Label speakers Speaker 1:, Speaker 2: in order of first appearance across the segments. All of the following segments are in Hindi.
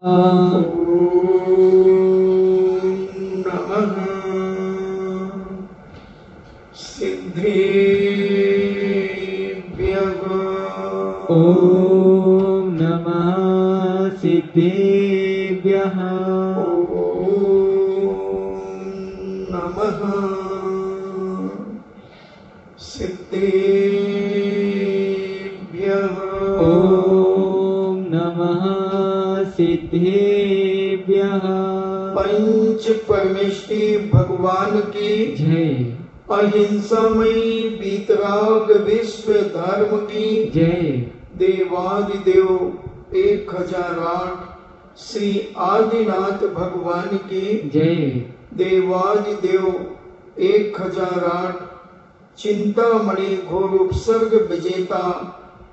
Speaker 1: ॐ नमः सिद्धेभ्यः।
Speaker 2: ॐ नमः सिद्धेभ्यः।
Speaker 1: ॐ नमः सिद्धेभ्यः।
Speaker 2: ॐ नमः सिद्धेभ्यः।
Speaker 1: पंच परमेष्टि भगवान की
Speaker 2: जय।
Speaker 1: अहिंसामयी वीतराग विश्व धर्म की
Speaker 2: जय।
Speaker 1: देवादिदेव 1008 श्री आदिनाथ भगवान की
Speaker 2: जय।
Speaker 1: देवादिदेव 1008 चिंतामणि घोर उपसर्ग विजेता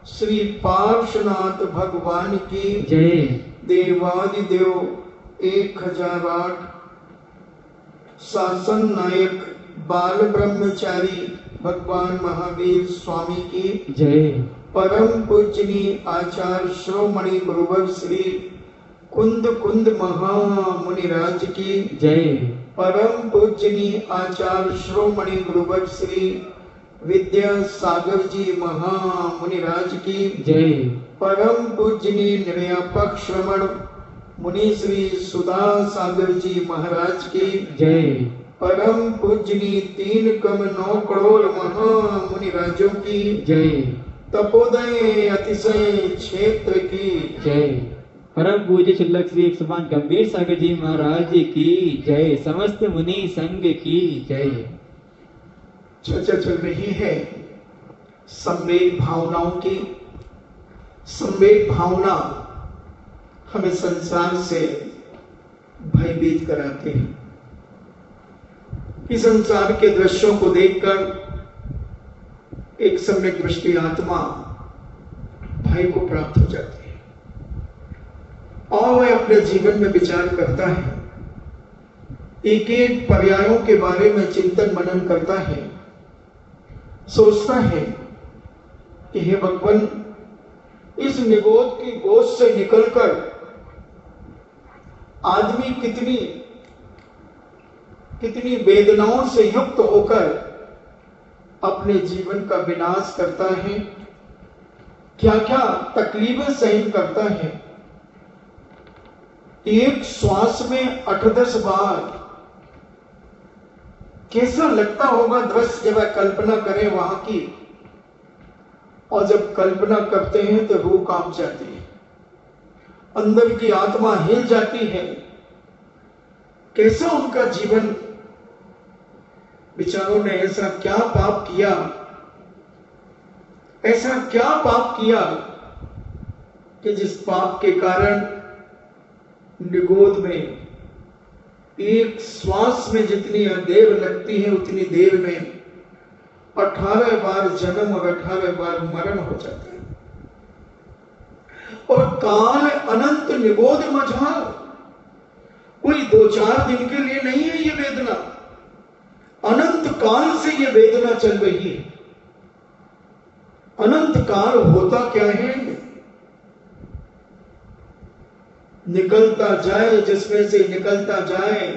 Speaker 1: श्री पार्श्वनाथ भगवान की
Speaker 2: जय।
Speaker 1: देवादिदेव 1008 शासन नायक बाल ब्रह्मचारी भगवान महावीर स्वामी की
Speaker 2: जय।
Speaker 1: परम पूजनीय आचार्य श्रोमणि गुरुवर श्री कुंद कुंद महामुनिराज की
Speaker 2: जय।
Speaker 1: परम पूजनीय आचार्य श्रोमणि गुरुवर श्री विद्यासागर जी महामुनिराज की
Speaker 2: जय।
Speaker 1: परम पूजनीय निर्यापक श्रवण मुनि श्री सुधा सागर जी महाराज की
Speaker 2: जय।
Speaker 1: परम पूजनीय 3 कम 9 करोड़ महामुनिराजों की
Speaker 2: जय।
Speaker 1: तपोदय अतिशय क्षेत्र की
Speaker 2: जय। परम पूज्य शुल्लक श्री 105 गंभीर सागर जी महाराज की जय। समस्त मुनि संघ की जय।
Speaker 1: चर्चा चल रही है संवेग भावनाओं की। संवेग भावना हमें संसार से भयभीत कराते हैं। इस संसार के दृश्यों को देखकर एक सम्यक दृष्टि आत्मा भय को प्राप्त हो जाती है और वह अपने जीवन में विचार करता है, एक एक पर्यायों के बारे में चिंतन मनन करता है, सोचता है कि हे भगवान, इस निगोद की गोद से निकलकर आदमी कितनी वेदनाओं से युक्त होकर अपने जीवन का विनाश करता है, क्या क्या तकलीफें सहन करता है। एक श्वास में 8-10 बार कैसा लगता होगा दृश्य जब वह कल्पना करें वहां की, और जब कल्पना करते हैं तो रूह कांप जाती है, अंदर की आत्मा हिल जाती है। कैसा उनका जीवन, विचारों ने ऐसा क्या पाप किया, ऐसा क्या पाप किया कि जिस पाप के कारण निगोद में एक श्वास में जितनी देर लगती है उतनी देर में 18 बार जन्म और 18 बार मरण हो जाता है। और काल अनंत निगोद मझार, कोई 2-4 दिन के लिए नहीं है ये वेदना, अनंत काल से ये वेदना चल रही है। अनंत काल होता क्या है, निकलता जाए, जिसमें से निकलता जाए,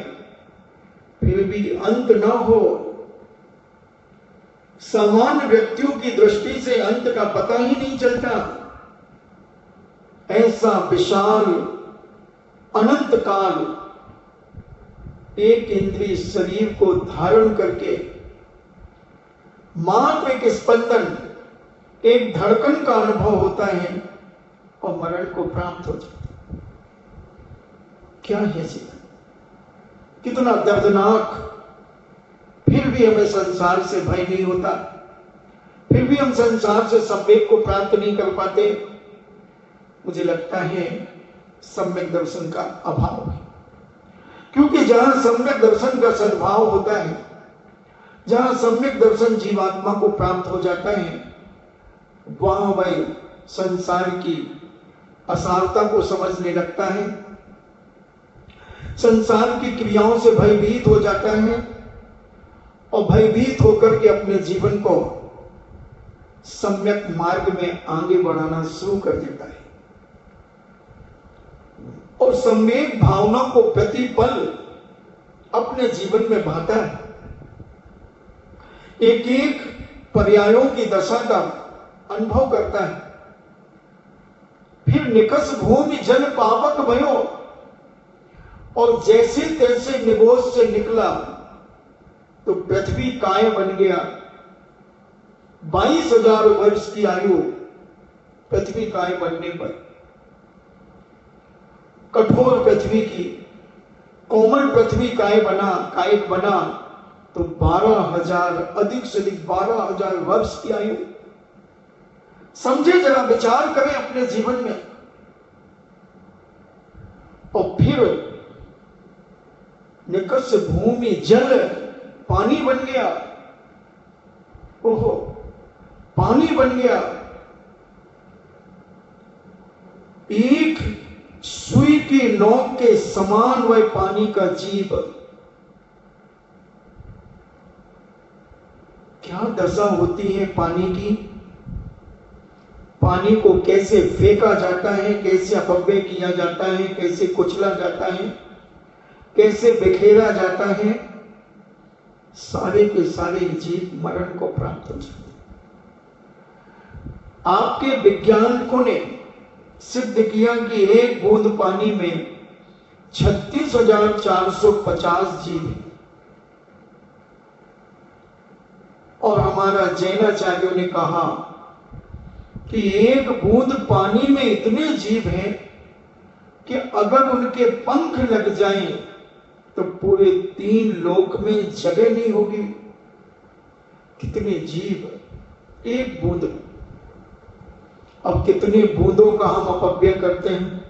Speaker 1: फिर भी अंत ना हो। सामान्य व्यक्तियों की दृष्टि से अंत का पता ही नहीं चलता। ऐसा विशाल अनंत काल एक इंद्रिय शरीर को धारण करके मात्र एक स्पंदन, एक धड़कन का अनुभव होता है और मरण को प्राप्त हो जाता है। क्या है जीवन, कितना दर्दनाक। फिर भी हमें संसार से भय नहीं होता, फिर भी हम संसार से संवेग को प्राप्त नहीं कर पाते। मुझे लगता है सम्यक दर्शन का अभाव है, क्योंकि जहां सम्यक दर्शन का सद्भाव होता है, जहां सम्यक दर्शन जीवात्मा को प्राप्त हो जाता है, वहां वह संसार की असारता को समझने लगता है, संसार की क्रियाओं से भयभीत हो जाता है और भयभीत होकर के अपने जीवन को सम्यक मार्ग में आगे बढ़ाना शुरू कर देता है। और संवेग भावना को प्रतिपल अपने जीवन में भाता है। एक एक पर्यायों की दशा का अनुभव करता है। फिर निकस भूमि जल पावक भयो, और जैसे तैसे निगोस से निकला तो पृथ्वी काय बन गया। 22,000 वर्ष की आयु पृथ्वी काय बनने पर, कठोर पृथ्वी की कोमल पृथ्वी कायक बना तो 12,000 अधिक से अधिक 12,000 वर्ष की आयु। समझे, जरा विचार करें अपने जीवन में। और फिर निकस भूमि जल पानी बन गया। ओहो, पानी बन गया। एक सुई की नोक के समान वह पानी का जीव। क्या दशा होती है पानी की। पानी को कैसे फेंका जाता है, कैसे अपव्यय किया जाता है, कैसे कुचला जाता है, कैसे बिखेरा जाता है। सारे के सारे जीव मरण को प्राप्त हो जाते हैं। आपके वैज्ञानिकों ने सिद्ध किया कि एक बूंद पानी में 36,450 जीव हैं। और हमारा जैनाचार्यों ने कहा कि एक बूंद पानी में इतने जीव हैं कि अगर उनके पंख लग जाएं तो पूरे 3 लोक में जगह नहीं होगी। कितने जीव एक बूंद में। अब कितने बूंदों का हम अपव्यय करते हैं।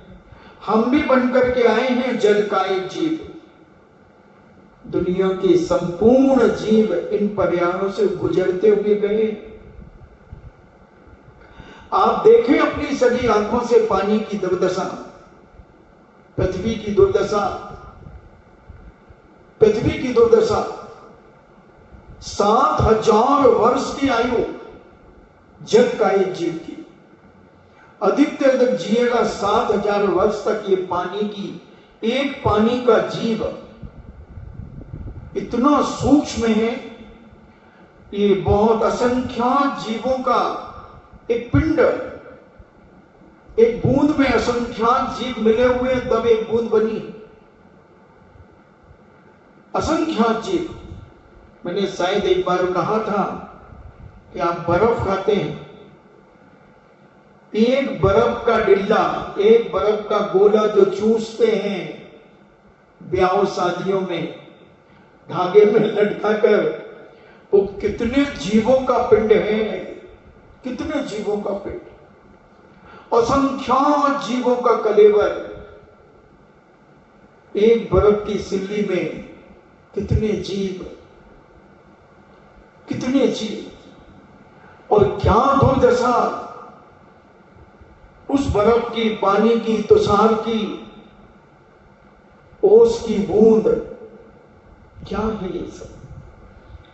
Speaker 1: हम भी बनकर के आए हैं जल का एक जीव। दुनिया के संपूर्ण जीव इन पर्यायों से गुजरते हुए गए। आप देखें अपनी सभी आंखों से पानी की दुर्दशा, पृथ्वी की दुर्दशा, पृथ्वी की दुर्दशा। 7,000 वर्ष की आयु जल का एक जीव की। अधिक से अधिक जिएगा 7,000 वर्ष तक। ये पानी की एक पानी का जीव इतना सूक्ष्म है। ये बहुत असंख्यात जीवों का एक पिंड। एक बूंद में असंख्यात जीव मिले हुए तब एक बूंद बनी। असंख्यात जीव। मैंने शायद एक बार कहा था कि आप बर्फ खाते हैं, एक बर्फ का डिल्ला, एक बर्फ का गोला जो चूसते हैं ब्याह शादियों में धागे में लटकाकर, वो कितने जीवों का पिंड है। कितने जीवों का पिंड, असंख्यात जीवों का कलेवर। एक बर्फ की सिल्ली में कितने जीव, कितने जीव। और क्या दुर्दशा उस बर्फ की, पानी की, तुषार की, ओस की बूंद। क्या है ये सब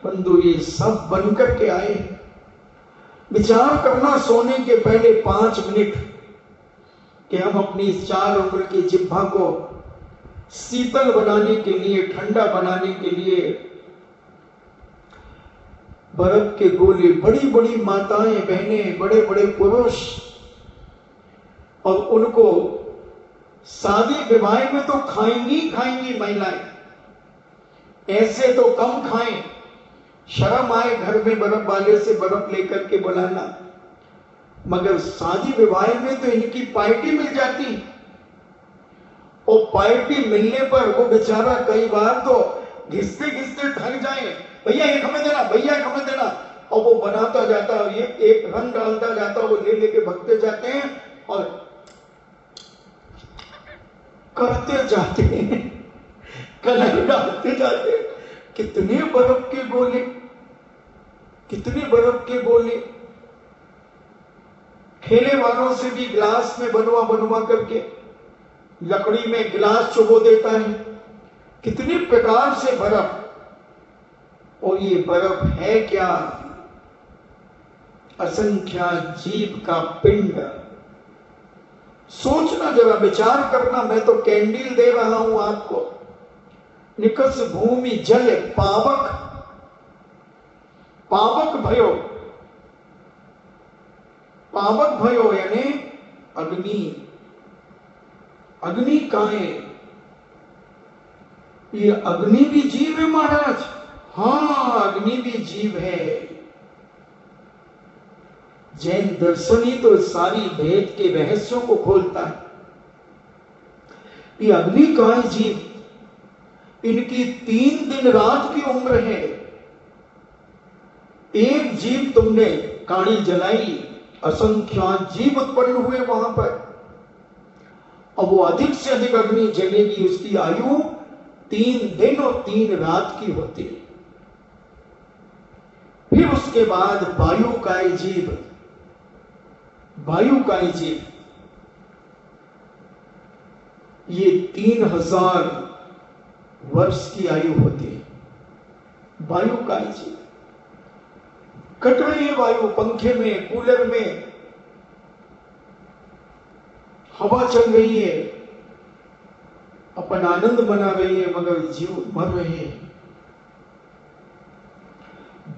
Speaker 1: बंधु, ये सब बनकर के आए। विचार करना सोने के पहले 5 मिनट कि हम अपनी 4 उंगल की जिह्वा को शीतल बनाने के लिए, ठंडा बनाने के लिए बर्फ के गोले, बड़ी बड़ी माताएं बहनें, बड़े बड़े पुरुष, और उनको शादी विवाह में तो खाएंगी महिलाएं। ऐसे तो कम खाएं, शर्म आए घर में बर्फ वाले से बर्फ लेकर के बुलाना, मगर शादी विवाह में तो इनकी पार्टी मिल जाती। और पार्टी मिलने पर वो बेचारा कई बार तो घिसते घिसते थक जाए, भैया एक हमें देना, भैया एक हमें देना। और वो बनाता जाता है, ये एक रंग डालता जाता है, वो ले लेके भगते जाते हैं और करते जाते हैं, कलर डालते जाते हैं। कितने बर्फ के गोले, कितने बर्फ के गोले। ठेले वालों से भी गिलास में बनवा करके लकड़ी में गिलास चुबो देता है। कितने प्रकार से बर्फ। और ये बर्फ है क्या? असंख्यात जीव का पिंड। सोचना, जरा विचार करना। मैं तो कैंडल दे रहा हूं आपको। निकस भूमि जल पावक, पावक भयो, पावक भयो यानी अग्नि। अग्नि काहे? ये अग्नि भी जीव है महाराज। हाँ, अग्नि भी जीव है। जैन दर्शन ही तो सारी भेद के रहस्यों को खोलता है। ये अग्नि का है जीव। इनकी 3 दिन रात की उम्र है। एक जीव तुमने काड़ी जलाई, असंख्यात जीव उत्पन्न हुए वहां पर। अब वो अधिक से अधिक अग्नि जलेगी। उसकी आयु 3 दिन और 3 रात की होती है। फिर उसके बाद वायु का जीव, वायु का जीव, ये 3000 वर्ष की आयु होती है। वायु का जीव कट रही है वायु, पंखे में, कूलर में हवा चल रही है, अपन आनंद मना रही है, मगर जीव मर रहे हैं।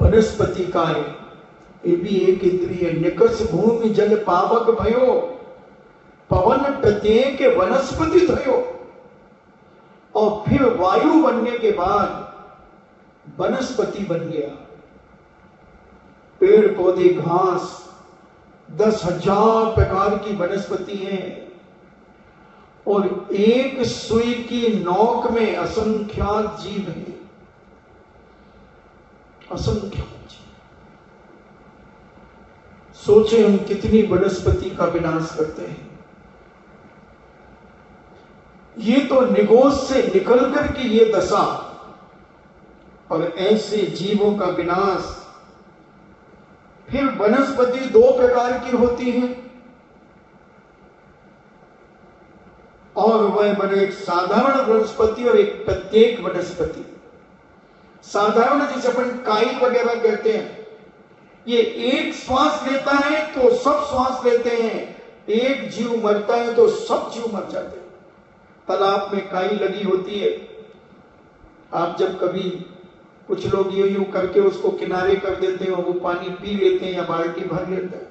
Speaker 1: वनस्पति का है, ये भी एक इंद्रिय। निकस भूमि जल पावक भयो, पवन प्रत्येक वनस्पति थयो। और फिर वायु बनने के बाद वनस्पति बन गया। पेड़ पौधे, घास, 10,000 प्रकार की वनस्पति है। और एक सुई की नोक में असंख्यात जीव है, असंख्यात जीव। सोचे हम कितनी वनस्पति का विनाश करते हैं। ये तो निगोज से निकल करके ये दशा, और ऐसे जीवों का विनाश। फिर वनस्पति 2 प्रकार की होती है, और वह बने एक साधारण वनस्पति और एक प्रत्येक वनस्पति। साधारण जिसे अपन काई वगैरह कहते हैं, ये एक श्वास लेता है तो सब श्वास लेते हैं। एक जीव मरता है तो सब जीव मर जाते हैं। तालाब में काई लगी होती है, आप जब कभी, कुछ लोग यूं यूं करके उसको किनारे कर देते हैं और वो पानी पी लेते हैं या बाल्टी भर लेते हैं।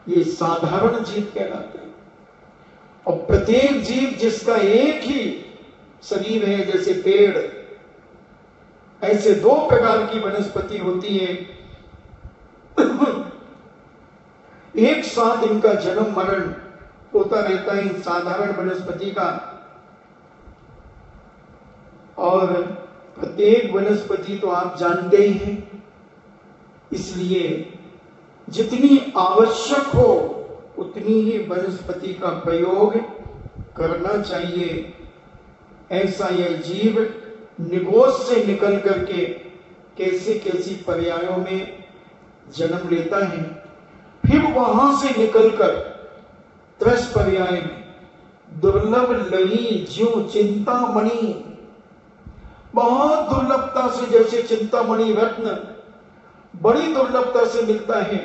Speaker 1: ये साधारण जीव कहलाते हैं। और प्रत्येक जीव जिसका एक ही शरीर है, जैसे पेड़, ऐसे 2 प्रकार की वनस्पति होती है। एक साथ इनका जन्म मरण होता रहता है साधारण वनस्पति का। और प्रत्येक वनस्पति तो आप जानते ही हैं, इसलिए जितनी आवश्यक हो उतनी ही वनस्पति का प्रयोग करना चाहिए। ऐसा यह जीव निगोज से निकल करके कैसे कैसी पर्यायों में जन्म लेता है। फिर वहां से निकलकर त्रस पर्याय में दुर्लभ लही ज्यों चिंतामणि, बहुत दुर्लभता से, जैसे चिंतामणि रत्न बड़ी दुर्लभता से मिलता है,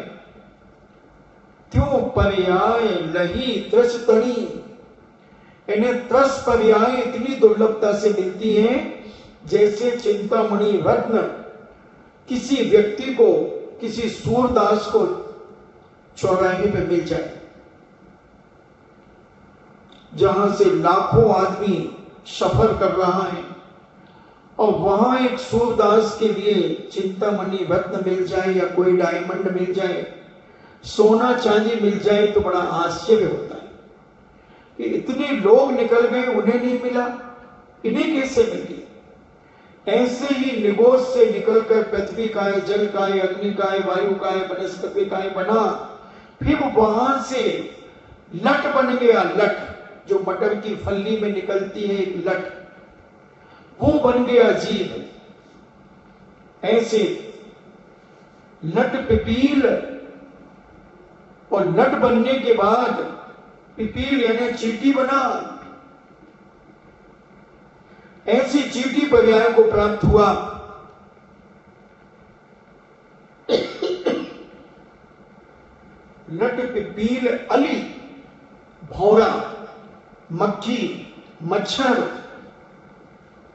Speaker 1: त्यों पर्याय लही त्रस तणी, इन्हें त्रस पर्याय इतनी दुर्लभता से मिलती है जैसे चिंतामणि रत्न किसी व्यक्ति को, किसी सूरदास को चौराहे पे मिल जाए, जहां से लाखों आदमी सफर कर रहा है, और वहां एक सूरदास के लिए चिंतामणि रत्न मिल जाए या कोई डायमंड मिल जाए, सोना चांदी मिल जाए, तो बड़ा आश्चर्य होता है कि इतने लोग निकल गए, उन्हें नहीं मिला, इन्हें कैसे मिल गया। ऐसे ही निगोज से निकलकर पृथ्वी का है, जल का है, अग्नि का है, वायु का है, वनस्पति का है बना। फिर वहां से लट बन गया, लट जो मटर की फल्ली में निकलती है, एक लट, वो बन गया जीव। ऐसे लट पिपील, और लट बनने के बाद पिपील यानी चींटी बना। ऐसी चींटी पर्याय को प्राप्त हुआ। लट पिपील अली, भौरा, मक्खी, मच्छर,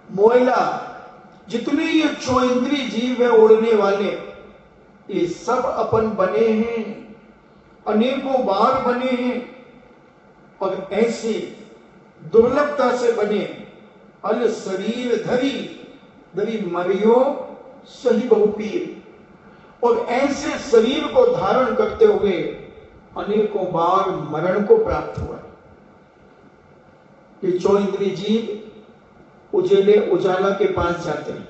Speaker 1: मोयला, जितने ये चौइंद्रिय जीव है उड़ने वाले, ये सब अपन बने हैं, अनेकों बार बने हैं, और ऐसे दुर्लभता से बने। अल शरीर धरी धरी मरियो सही बहुपीर, और ऐसे शरीर को धारण करते हुए अनेकों बार मरण को प्राप्त हुआ। ये चौइंद्रिय जीव उजेले उजाला के पास जाते हैं,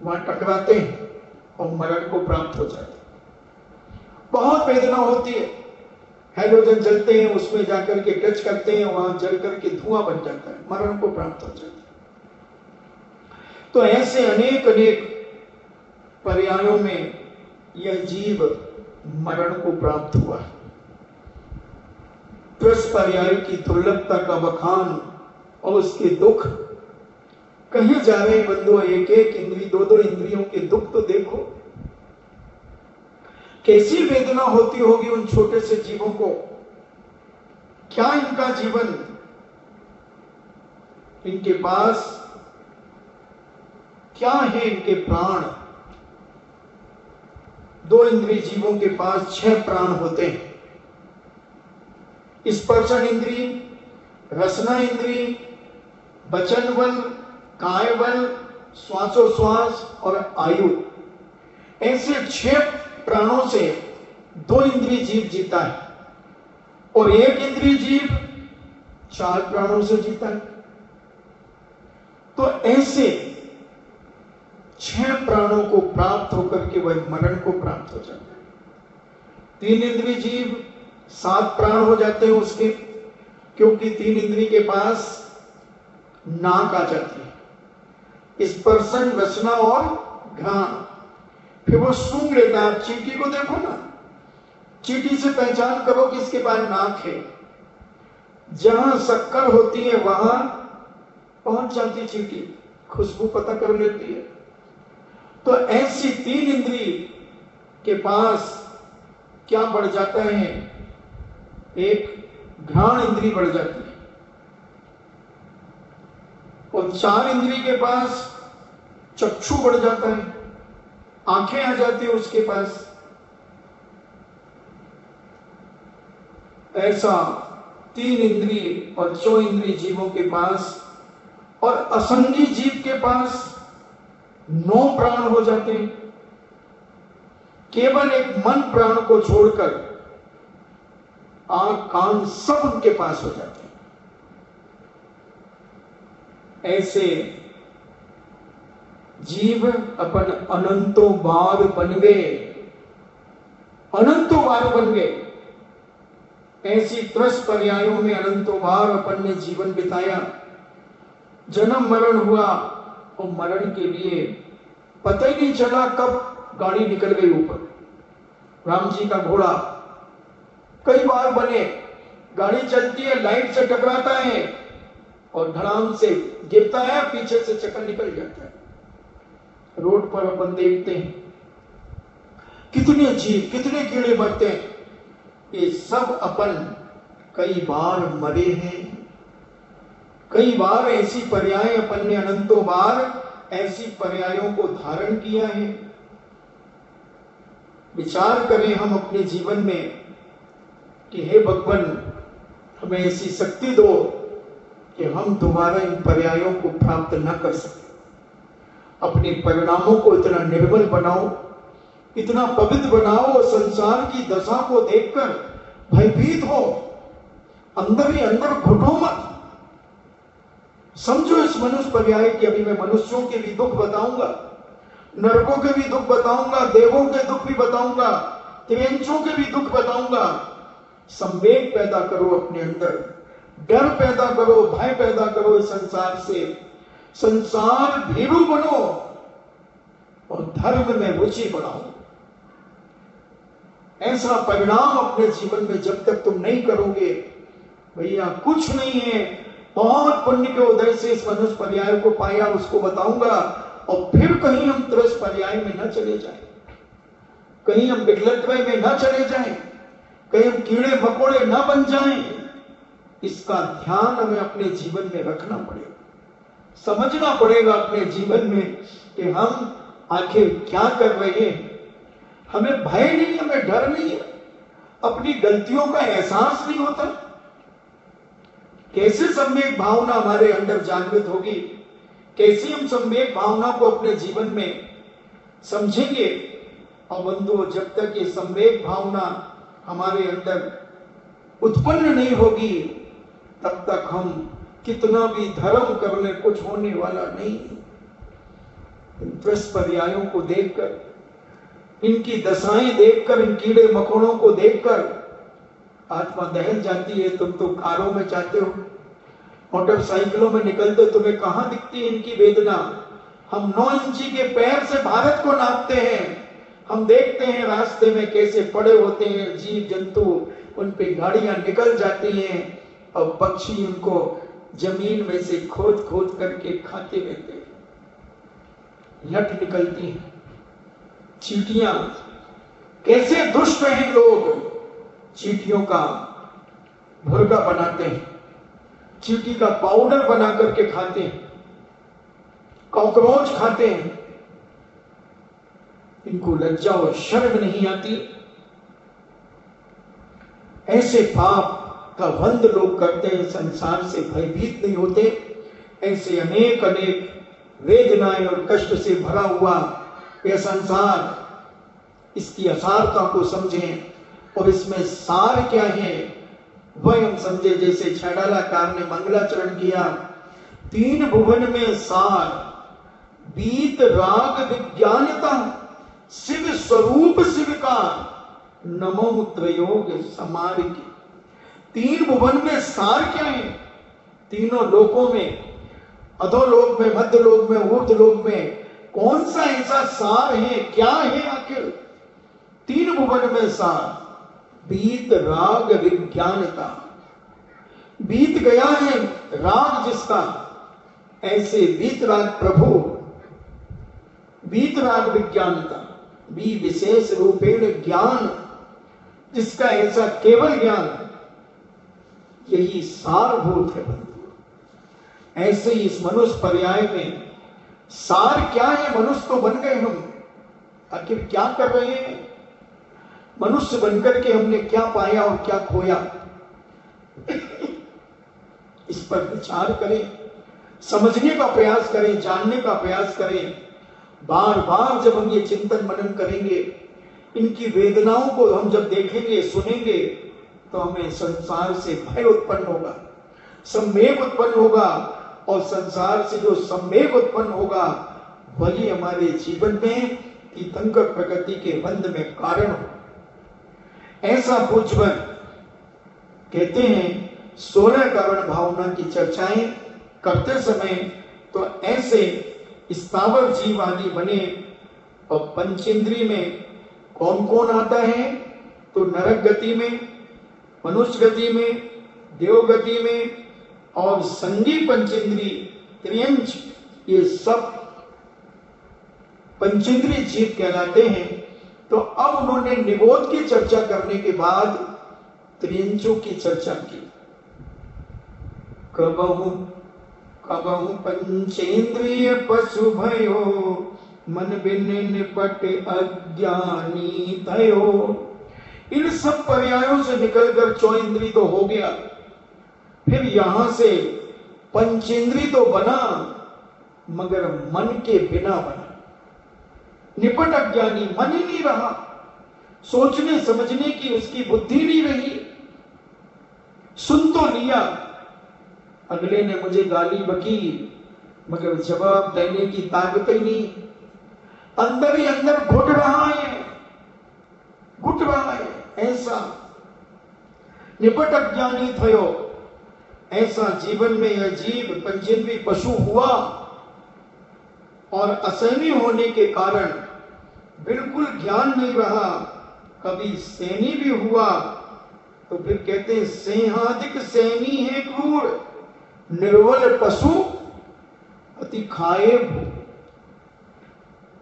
Speaker 1: वहां टकराते हैं और मरण को प्राप्त हो जाते हैं। बहुत वेदना होती है। हाइड्रोजन जलते हैं, उसमें जाकर के टच करते हैं, वहां जल करके धुआं बन जाता है, मरण को प्राप्त हो जाता है। तो ऐसे अनेक अनेक पर्यायों में यह जीव मरण को प्राप्त हुआ। कृष्ण पर्याय की दुर्लभता का बखान और उसके दुख कहीं जा रहे बंधु। एक एक इंद्री, दो दो इंद्रियों के दुख तो देखो, कैसी वेदना होती होगी उन छोटे से जीवों को। क्या इनका जीवन, इनके पास क्या है, इनके प्राण। दो इंद्रिय जीवों के पास 6 प्राण होते हैं। स्पर्शन इंद्रिय, रसना इंद्रिय, वचन बल, काय बल, श्वासोश्वास और आयु, ऐसे 6 प्राणों से 2 इंद्रिय जीव जीता है, और एक इंद्रिय जीव 4 प्राणों से जीता है। तो ऐसे 6 प्राणों को प्राप्त होकर के वह मरण को प्राप्त हो जाता है। 3 इंद्रिय जीव 7 प्राण हो जाते हैं उसके, क्योंकि 3 इंद्रिय के पास नाक आ जाती है, स्पर्शन, रसना और घ्राण। फिर वो सूंघ लेता है। आप चींटी को देखो ना, चींटी से पहचान करो कि इसके पास नाक है। जहां शक्कर होती है वहां पहुंच जाती चींटी, खुशबू पता कर लेती है। तो ऐसी 3 इंद्रिय के पास क्या बढ़ जाता है, एक घ्राण इंद्रिय बढ़ जाती है, और 4 इंद्रिय के पास चक्षु बढ़ जाता है, आंखें आ जाती है उसके पास। ऐसा 3 इंद्रिय और 4 इंद्रिय जीवों के पास, और असंगी जीव के पास 9 प्राण हो जाते हैं। केवल एक मन प्राण को छोड़कर आंख, कान सब उनके पास हो जाते हैं। ऐसे जीव अपन अनंतों बार बन गए, अनंतों बार बन गए। ऐसी 30 पर्यायों में अनंतों बार अपन ने जीवन बिताया। जन्म मरण हुआ, और मरण के लिए पता ही नहीं चला कब गाड़ी निकल गई ऊपर। राम जी का घोड़ा कई बार बने, गाड़ी चलती है, लाइट से टकराता है और धड़ाम से गिरता है, पीछे से चक्कर निकल जाता है। रोड पर अपन देखते हैं कितने जीव, कितने कीड़े मरते हैं। ये सब अपन कई बार मरे हैं। कई बार ऐसी पर्याय अपन ने अनंतों बार ऐसी पर्यायों को धारण किया है। विचार करें हम अपने जीवन में कि हे भगवान, हमें ऐसी शक्ति दो कि हम दोबारा इन पर्यायों को प्राप्त न कर सके। अपने परिणामों को इतना निर्मल बनाओ, इतना पवित्र बनाओ, संसार की दशा को देखकर भयभीत हो, अंदर ही अंदर घुटो मत। समझो इस मनुष्य पर्याय की। अभी मैं मनुष्यों के भी दुख बताऊंगा, नरकों के भी दुख बताऊंगा, देवों के दुख भी बताऊंगा, त्रियंचों के भी दुख बताऊंगा। संवेग पैदा करो अपने अंदर, डर पैदा करो, भय पैदा करो इस संसार से। संसार भीरू बनो और धर्म में रुचि बढ़ाओ। ऐसा परिणाम अपने जीवन में जब तक तुम नहीं करोगे, भैया कुछ नहीं है। बहुत पुण्य के उदय से इस मनुष्य पर्याय को पाया, उसको बताऊंगा। और फिर कहीं हम त्रस पर्याय में न चले जाएं, कहीं हम विकलत्व में न चले जाएं, कहीं हम कीड़े मकोड़े न बन जाएं। इसका ध्यान हमें अपने जीवन में रखना पड़ेगा, समझना पड़ेगा अपने जीवन में कि हम आखिर क्या कर रहे हैं। हमें भय नहीं, हमें डर नहीं है, अपनी गलतियों का एहसास नहीं होता। कैसे सम्यक भावना हमारे अंदर जागृत होगी, कैसे हम सम्यक भावना को अपने जीवन में समझेंगे। और बंधुओं, जब तक ये सम्यक भावना हमारे अंदर उत्पन्न नहीं होगी तब तक हम कितना भी धर्म कर ले कुछ होने वाला नहीं। इन दुष्पर्यायों को देखकर, इनकी दशाएं देखकर, इन कीड़े मकोड़ों को देखकर आत्मा दहल जाती है। तुम तो कारों में जाते हो, मोटरसाइकिलों में निकलते, तुम्हें कहां दिखती है इनकी वेदना। हम 9 इंची के पैर से भारत को नापते हैं। हम देखते हैं रास्ते में कैसे पड़े होते हैं जीव जंतु, उन पे गाड़ियां निकल जाती हैं और पक्षी उनको जमीन में से खोद खोद करके खाते रहते हैं। लट निकलती हैं चींटियां, कैसे दुष्ट हैं लोग। चींटियों का मुर्गा बनाते हैं, चींटी का पाउडर बना करके खाते हैं, कॉकरोच खाते हैं। इनको लज्जा और शर्म नहीं आती। ऐसे पाप का वंद लोग करते हैं, संसार से भयभीत नहीं होते। ऐसे अनेक अनेक वेदनाएं और कष्ट से भरा हुआ यह संसार, इसकी असारता को समझें और इसमें सार क्या है वह हम समझे। जैसे छड़ालाकार ने मंगलाचरण किया, 3 भुवन में सार, बीत राग विज्ञानता, शिव स्वरूप शिव का नमो त्रयोग समार की। 3 भुवन में सार क्या है, तीनों लोकों में, अधोलोक में, मध्य लोक में, ऊर्ध्व लोक में कौन सा ऐसा सार है, क्या है आखिर। 3 भुवन में सार, बीत राग विज्ञानता। बीत गया है राग जिसका, ऐसे बीत राग प्रभु, बीत राग विज्ञानता, भी विशेष रूपेण ज्ञान जिसका ऐसा केवल ज्ञान, यही सारभूत है बंधु। ऐसे ही इस मनुष्य पर्याय में सार क्या है। मनुष्य तो बन गए हम, आखिर क्या कर रहे हैं। मनुष्य बनकर के हमने क्या पाया और क्या खोया, इस पर विचार करें, समझने का प्रयास करें, जानने का प्रयास करें। बार बार जब हम ये चिंतन मनन करेंगे, इनकी वेदनाओं को हम जब देखेंगे सुनेंगे, तो हमें संसार से भय उत्पन्न होगा, सम्वेग उत्पन्न होगा। और संसार से जो सम्वेग उत्पन्न होगा वही हमारे जीवन में तीर्थंकर प्रगति के बंध में कारण हो। ऐसा पूज्यवन कहते हैं 16 कारण भावना की चर्चाएं करते समय तो ऐसे स्थावर जीव आदि बने। और पंचेंद्रिय में कौन कौन आता है, तो नरक गति में, मनुष्य गति में, देव गति में और संगी पंचेंद्रिय त्रियंच, ये सब पंचेंद्रिय जीव कहलाते हैं। तो अब उन्होंने निबोध की चर्चा करने के बाद त्रियंचों की चर्चा की। कबहु कबहु पंचेंद्रिय पशु भयो, मन बिन निपट अज्ञानी थयो। इन सब पर्यायों से निकलकर चौइंद्रिय तो हो गया, फिर यहां से पंचेंद्रिय तो बना मगर मन के बिना बना। निपट अज्ञानी, मन ही नहीं रहा, सोचने समझने की उसकी बुद्धि नहीं रही। सुन तो लिया, अगले ने मुझे गाली बकी मगर जवाब देने की ताकत ही नहीं। अंदर ही अंदर घुट रहा है, घुट रहा है। ऐसा निपट अज्ञानी थयो, ऐसा जीवन में यह जीव पंचेंद्रिय पशु हुआ और असहनीय होने के कारण बिल्कुल ज्ञान नहीं रहा। कभी सैनी भी हुआ तो फिर कहते हैं सेहाधिक सैनी है क्रूर, निर्बल पशु अति खाए भू।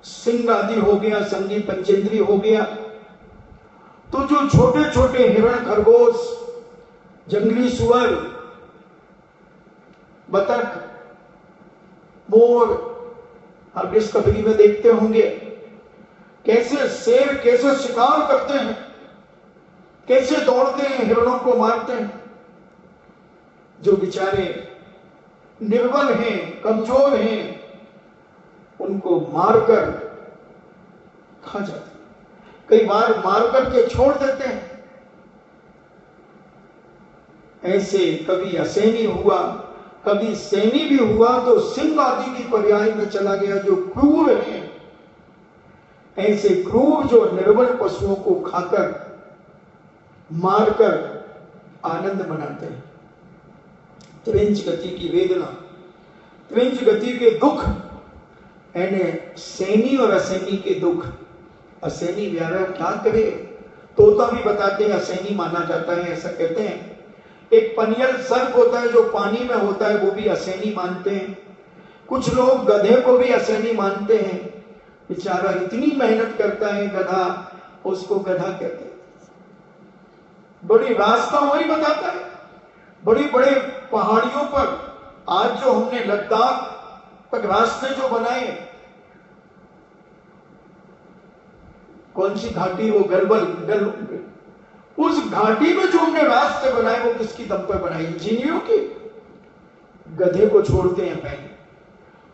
Speaker 1: सिंह आदि हो गया, संगी पंचेंद्रिय हो गया। तो जो छोटे छोटे हिरण, खरगोश, जंगली सुअर बतख, मोर, आप डिस्कवरी में देखते होंगे कैसे शेर कैसे शिकार करते हैं, कैसे दौड़ते हैं, हिरणों को मारते हैं। जो बेचारे निर्बल हैं, कमजोर हैं, उनको मारकर खा जाते हैं, कई बार मारकर के छोड़ देते हैं। ऐसे कभी असैनी हुआ, कभी सैनी भी हुआ तो सिंह आदि की पर्याय में चला गया, जो क्रूर हैं। ऐसे क्रूर जो निर्बल पशुओं को खाकर मारकर आनंद मनाते हैं। त्रिंच गति की वेदना, त्रिंच गति के दुख, यानी सैनी और असैनी के दुख। असैनी व्यारा क्या करे, तोता भी बताते हैं असैनी माना जाता है, ऐसा कहते हैं। एक पनियल सर्प होता है जो पानी में होता है, वो भी असैनी मानते हैं। कुछ लोग गधे को भी असैनी मानते हैं, बेचारा इतनी मेहनत करता है गधा, उसको गधा कहते हैं। बड़ी रास्ता वही बताता है, बड़ी बड़े पहाड़ियों पर आज जो हमने लद्दाख तक रास्ते जो बनाए, कौन सी घाटी वो गलबल, उस घाटी में जो हमने रास्ते बनाए वो किसकी दम पर बनाए, इंजीनियरों की। गधे को छोड़ते हैं पहले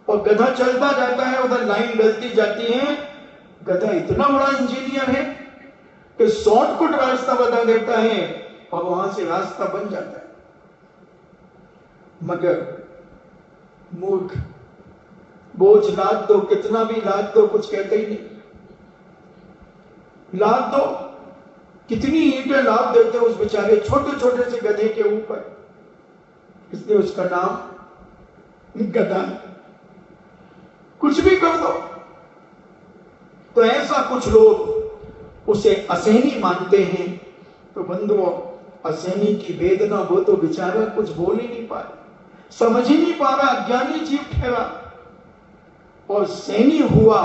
Speaker 1: और गधा चलता जाता है, उधर लाइन डलती जाती है। गधा इतना बड़ा इंजीनियर है कि शॉर्टकट रास्ता बता देता है और वहां से रास्ता बन जाता है। मगर मूर्ख, बोझ लाद दो, कितना भी लाद दो, कुछ कहते ही नहीं। लाद दो, कितनी ईंटें लाद देते उस बेचारे छोटे छोटे से गधे के ऊपर, इसलिए उसका नाम गधा। कुछ भी कर दो। तो ऐसा कुछ लोग उसे असहनी मानते हैं। तो बंधुओं, असहनी की वेदना, वो तो बेचारा कुछ बोल ही नहीं पा रहा, समझ ही नहीं पा रहा, अज्ञानी जीव ठहरा। और सैनी हुआ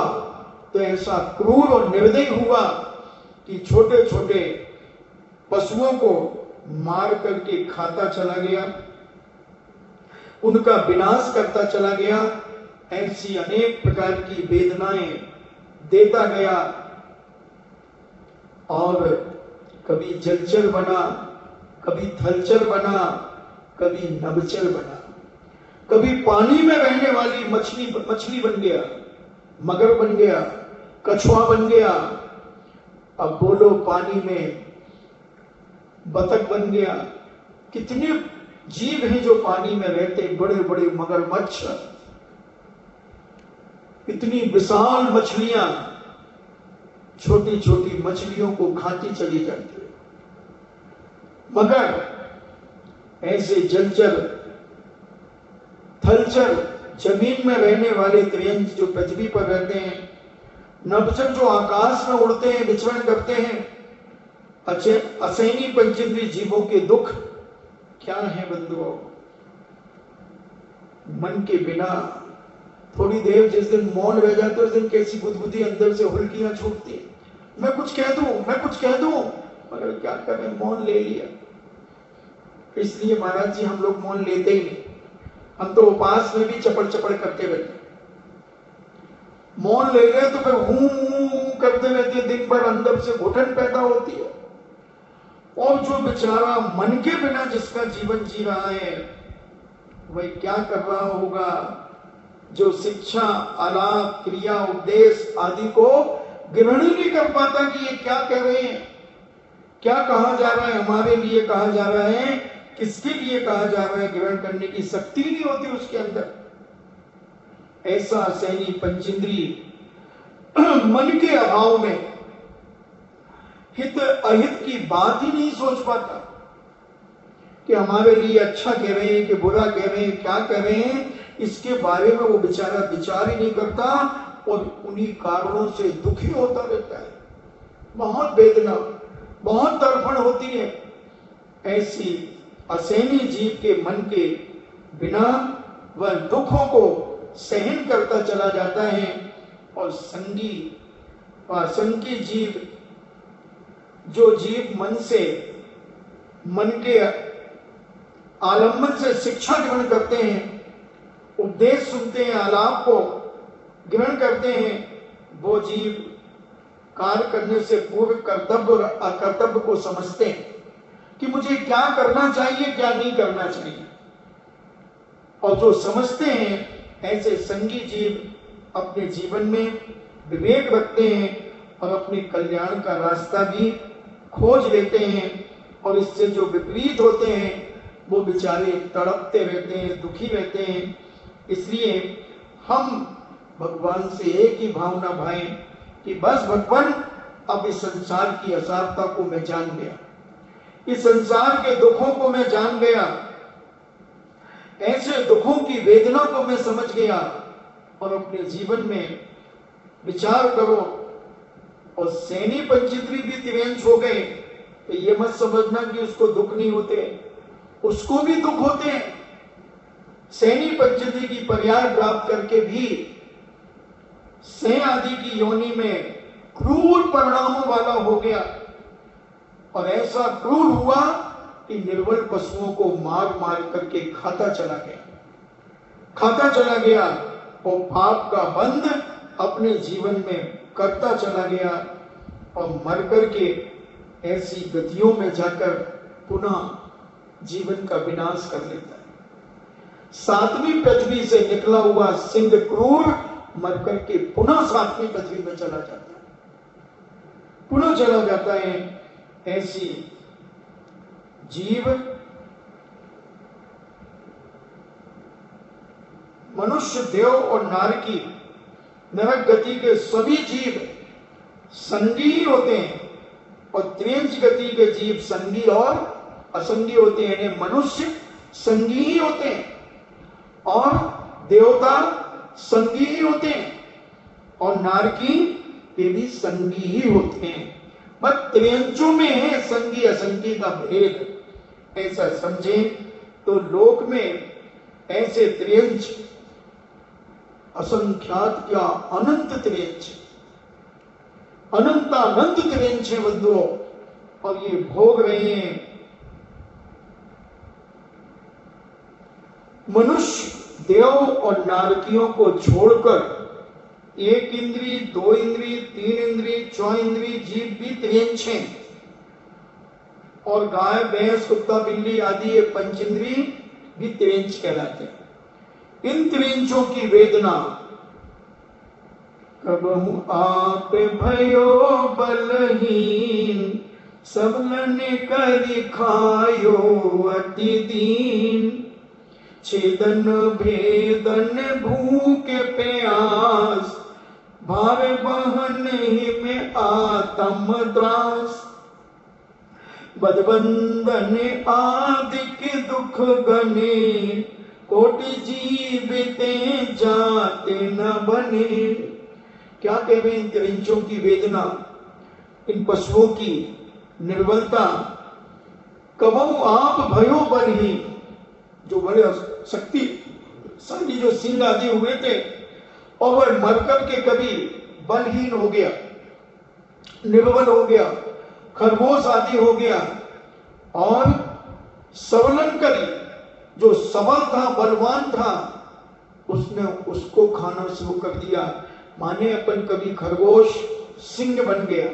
Speaker 1: तो ऐसा क्रूर और निर्दयी हुआ कि छोटे छोटे पशुओं को मार करके खाता चला गया, उनका विनाश करता चला गया। ऐसी अनेक प्रकार की वेदनाएं देता गया। और कभी जलचर बना, कभी थलचर बना, कभी नभचर बना, कभी पानी में रहने वाली मछली बन गया, मगर बन गया, कछुआ बन गया। अब बोलो पानी में बतख बन गया। कितने जीव हैं जो पानी में रहते, बड़े बड़े मगरमच्छ, इतनी विशाल मछलियां छोटी छोटी मछलियों को खाती चली जाती है। मगर ऐसे जलचर, थलचर, जमीन में रहने वाले त्रियंच जो पृथ्वी पर रहते हैं, नभचर जो आकाश में उड़ते हैं, विचरण करते हैं, असैनी पंचेंद्रिय जीवों के दुख क्या है बंधुओं। मन के बिना थोड़ी देर जिस दिन मौन रह जाते उस दिन कैसी बुदबुदी अंदर से हुल्कियां छूटती है। मैं कुछ कह दूं, मैं कुछ कह दूं, मगर क्या करें, मौन ले लिया। इसलिए महाराज जी हम लोग मौन लेते ही नहीं, हम तो उपास में भी चपड़ चपड़ करते रहते। मौन ले गए तो फिर हूं करते रहते, दिन भर अंदर से घुटन पैदा होती है। और जो बेचारा मन के बिना जिसका जीवन जी रहा है, वह क्या कर रहा होगा, जो शिक्षा, आलाप, क्रिया, उपदेश आदि को ग्रहण ही नहीं कर पाता कि ये क्या कह रहे हैं, क्या कहा जा रहा है, हमारे लिए कहा जा रहा है, किसके लिए कहा जा रहा है, ग्रहण करने की शक्ति नहीं होती उसके अंदर। ऐसा सैनी पंचेंद्रिय मन के अभाव में हित अहित की बात ही नहीं सोच पाता कि हमारे लिए अच्छा कह रहे हैं कि बुरा कह रहे हैं, क्या कह रहे हैं, इसके बारे में वो बेचारा विचार ही नहीं करता और उन्हीं कारणों से दुखी होता रहता है। बहुत वेदना, बहुत तड़फन होती है। ऐसी असैनी जीव के मन के बिना वह दुखों को सहन करता चला जाता है। और संगी व असंगी जीव, जो जीव मन से, मन के आलम्बन से शिक्षा ग्रहण करते हैं, उपदेश सुनते हैं, आलाप को ग्रहण करते हैं, वो जीव कार्य करने से पूर्व कर्तव्य और अकर्तव्य को समझते हैं कि मुझे क्या करना चाहिए, क्या नहीं करना चाहिए। और जो समझते हैं, ऐसे संगी जीव अपने जीवन में विवेक रखते हैं और अपने कल्याण का रास्ता भी खोज लेते हैं। और इससे जो विपरीत होते हैं वो बेचारे तड़पते रहते हैं, दुखी रहते हैं। इसलिए हम भगवान से एक ही भावना भाएं कि बस भगवान, अब इस संसार की असारता को मैं जान गया, इस संसार के दुखों को मैं जान गया, ऐसे दुखों की वेदना को मैं समझ गया। और अपने जीवन में विचार करो। और सैनी पंचेंद्री भी तिर्यंच हो गए तो ये मत समझना कि उसको दुख नहीं होते, उसको भी दुख होते हैं। सैनी पंचेंद्री की पर्याय प्राप्त करके भी सै आदि की योनि में क्रूर परिणामों वाला हो गया। और ऐसा क्रूर हुआ कि निर्बल पशुओं को मार मार करके खाता चला गया और पाप का बंध अपने जीवन में करता चला गया और मर करके ऐसी गतियों में जाकर पुनः जीवन का विनाश कर लेता है। 7वीं पृथ्वी से निकला हुआ सिंह क्रूर मर करके पुनः 7वीं पृथ्वी में चला जाता है। ऐसी जीव मनुष्य, देव और नारकी, नरक गति के सभी जीव संगी ही होते हैं और त्रियंच गति के जीव संगी और असंगी होते हैं। यानी मनुष्य संगी ही होते हैं और देवता संगी ही होते हैं और नारकी ये भी संगी ही होते हैं। बस त्रियंचों में है संगी असंगी का भेद। ऐसा समझें तो लोक में ऐसे त्रियंच असंख्यात क्या अनंत त्रियंच, अनंत त्रियंच है बंधुओं। और ये भोग रहे हैं। मनुष्य, देव और नारकियों को छोड़कर 1 इंद्री, 2 इंद्री, 3 इंद्री, 4 इंद्री जीव भी त्रियंच हैं। और गाय, भैंस, कुत्ता, बिल्ली आदि ये पंचेंद्री भी त्रियंच कहलाते हैं। इन त्रियंचों की वेदना कबहु आप भयो बलहीन, सबलन करि खायो अति दीन, छेदन भेदन भूख प्यास, भाव बहन ही में आत्म द्रास, बदबंधन आदिक दुख गने, कोटि जीविते जाते न बने। क्या कहवे इन त्रियंचों की वेदना, इन पशुओं की निर्बलता। कबहु आप भयो बलहीन, जो बड़े शक्तिशाली जो सिंह आदि हुए थे और वह मरकर के कभी बलहीन हो गया, निर्बल हो गया, खरगोश आदि हो गया। और सबलन करी, जो सबल था, बलवान था, उसने उसको खाना शुरू कर दिया। माने अपन कभी खरगोश सिंह बन गया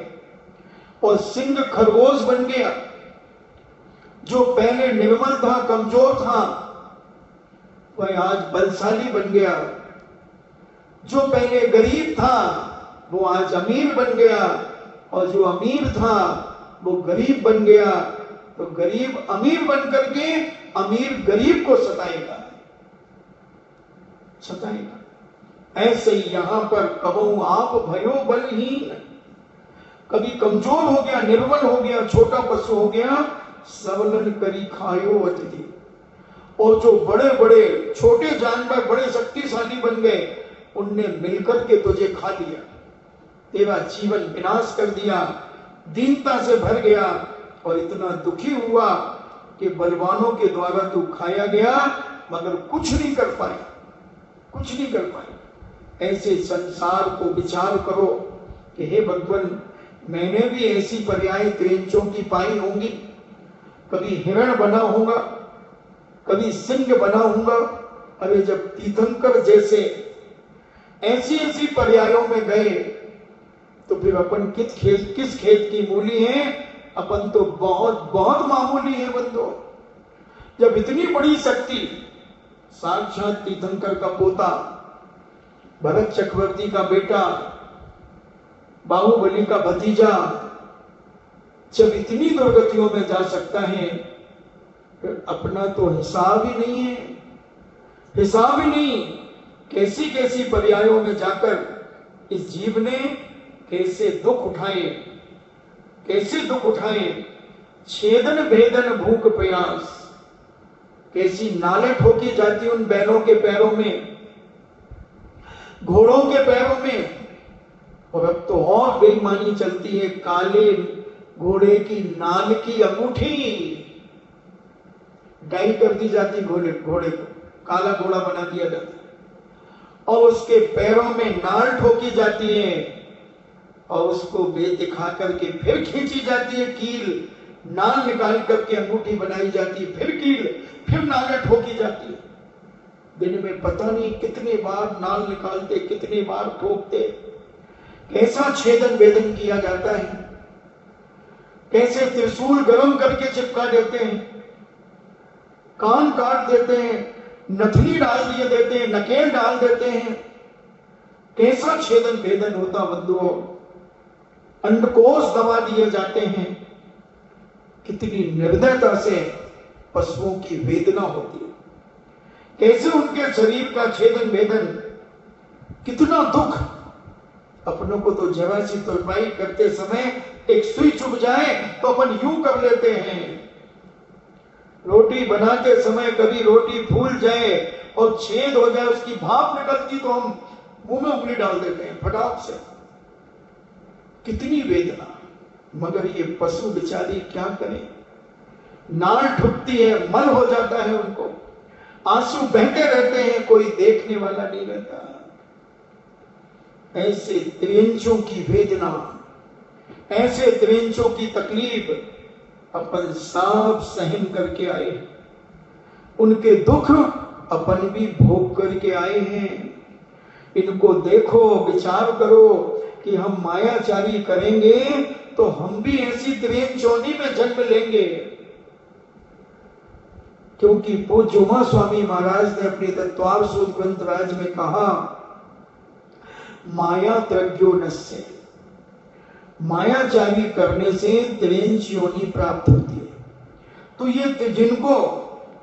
Speaker 1: और सिंह खरगोश बन गया। जो पहले निर्बल था, कमजोर था, वह आज बलशाली बन गया। जो पहले गरीब था वो आज अमीर बन गया और जो अमीर था वो गरीब बन गया। तो गरीब अमीर बन करके अमीर गरीब को सताएगा। ऐसे ही यहां पर कबहु आप भयो बलहीन, कभी कमजोर हो गया, निर्बल हो गया, छोटा पशु हो गया, सबलन करी खायो अतिथि। और जो बड़े बड़े छोटे जानवर बड़े शक्तिशाली बन गए, उनने मिलकर के तुझे खा लिया, तेरा जीवन विनाश कर दिया, दीनता से भर गया और इतना दुखी हुआ कि बलवानों के द्वारा तू खाया गया मगर कुछ नहीं कर पाए। ऐसे संसार को विचार करो कि हे भगवान, मैंने भी ऐसी पर्याय त्रियंचों की पाई होंगी। कभी हिरण बना होगा, कभी सिंह बना होगा, अरे जब तीर्थंकर जैसे ऐसी ऐसी पर्यायों में गए तो फिर अपन किस खेत की मूली है? अपन तो बहुत बहुत मामूली है बंधु। जब इतनी बड़ी शक्ति, साक्षात तीर्थंकर का पोता, भरत चक्रवर्ती का बेटा, बाहुबली का भतीजा, जब इतनी दुर्गतियों में जा सकता है, फिर अपना तो हिसाब ही नहीं है, हिसाब ही नहीं। कैसी कैसी पर्यायों में जाकर इस जीव ने कैसे दुख उठाए, कैसे दुख उठाए। छेदन भेदन भूख प्यास, कैसी नाले ठोकी जाती उन बैलों के पैरों में, घोड़ों के पैरों में। और अब तो और बेईमानी चलती है, काले घोड़े की नाल की अंगूठी डाई कर दी जाती, घोड़े को काला घोड़ा बना दिया जाता और उसके पैरों में नाल ठोकी जाती है और उसको दिखा करके फिर खींची जाती है कील, नाल निकाल करके अंगूठी बनाई जाती है, फिर कील, फिर नालें ठोकी जाती है। दिन में पता नहीं कितने बार नाल निकालते, कितने बार ठोकते। कैसा छेदन वेदन किया जाता है, कैसे त्रिशूल गरम करके चिपका देते हैं, कान काट देते हैं, नथनी डाल दिए देते हैं, नकेल डाल देते हैं। कैसा छेदन वेदन होता बंधुओं। अंडकोश दबा दिए जाते हैं। कितनी निर्दयता से पशुओं की वेदना होती है, कैसे उनके शरीर का छेदन वेदन, कितना दुख। अपनों को तो जरा सी तुरपाई करते समय एक सुई चुभ जाए तो अपन यूं कर लेते हैं। रोटी बनाते समय कभी रोटी फूल जाए और छेद हो जाए, उसकी भाप निकलती तो हम मुंह में उंगली डाल देते हैं फटाक से। कितनी वेदना। मगर ये पशु बेचारी क्या करें, नाल ठुकती है, मल हो जाता है उनको, आंसू बहते रहते हैं, कोई देखने वाला नहीं रहता। ऐसे त्रियंचों की वेदना, ऐसे त्रियंचों की तकलीफ अपन सब सहन करके आए। उनके दुख अपन भी भोग करके आए हैं। इनको देखो, विचार करो कि हम मायाचारी करेंगे तो हम भी ऐसी त्रियंचोनी में जन्म लेंगे। क्योंकि पूज्य उमा स्वामी महाराज ने अपने तत्वार सूत ग्रंथराज में कहा, माया त्रज्ञोनस्य, मायाचारी करने से त्रियंच योनि प्राप्त होती है। तो ये जिनको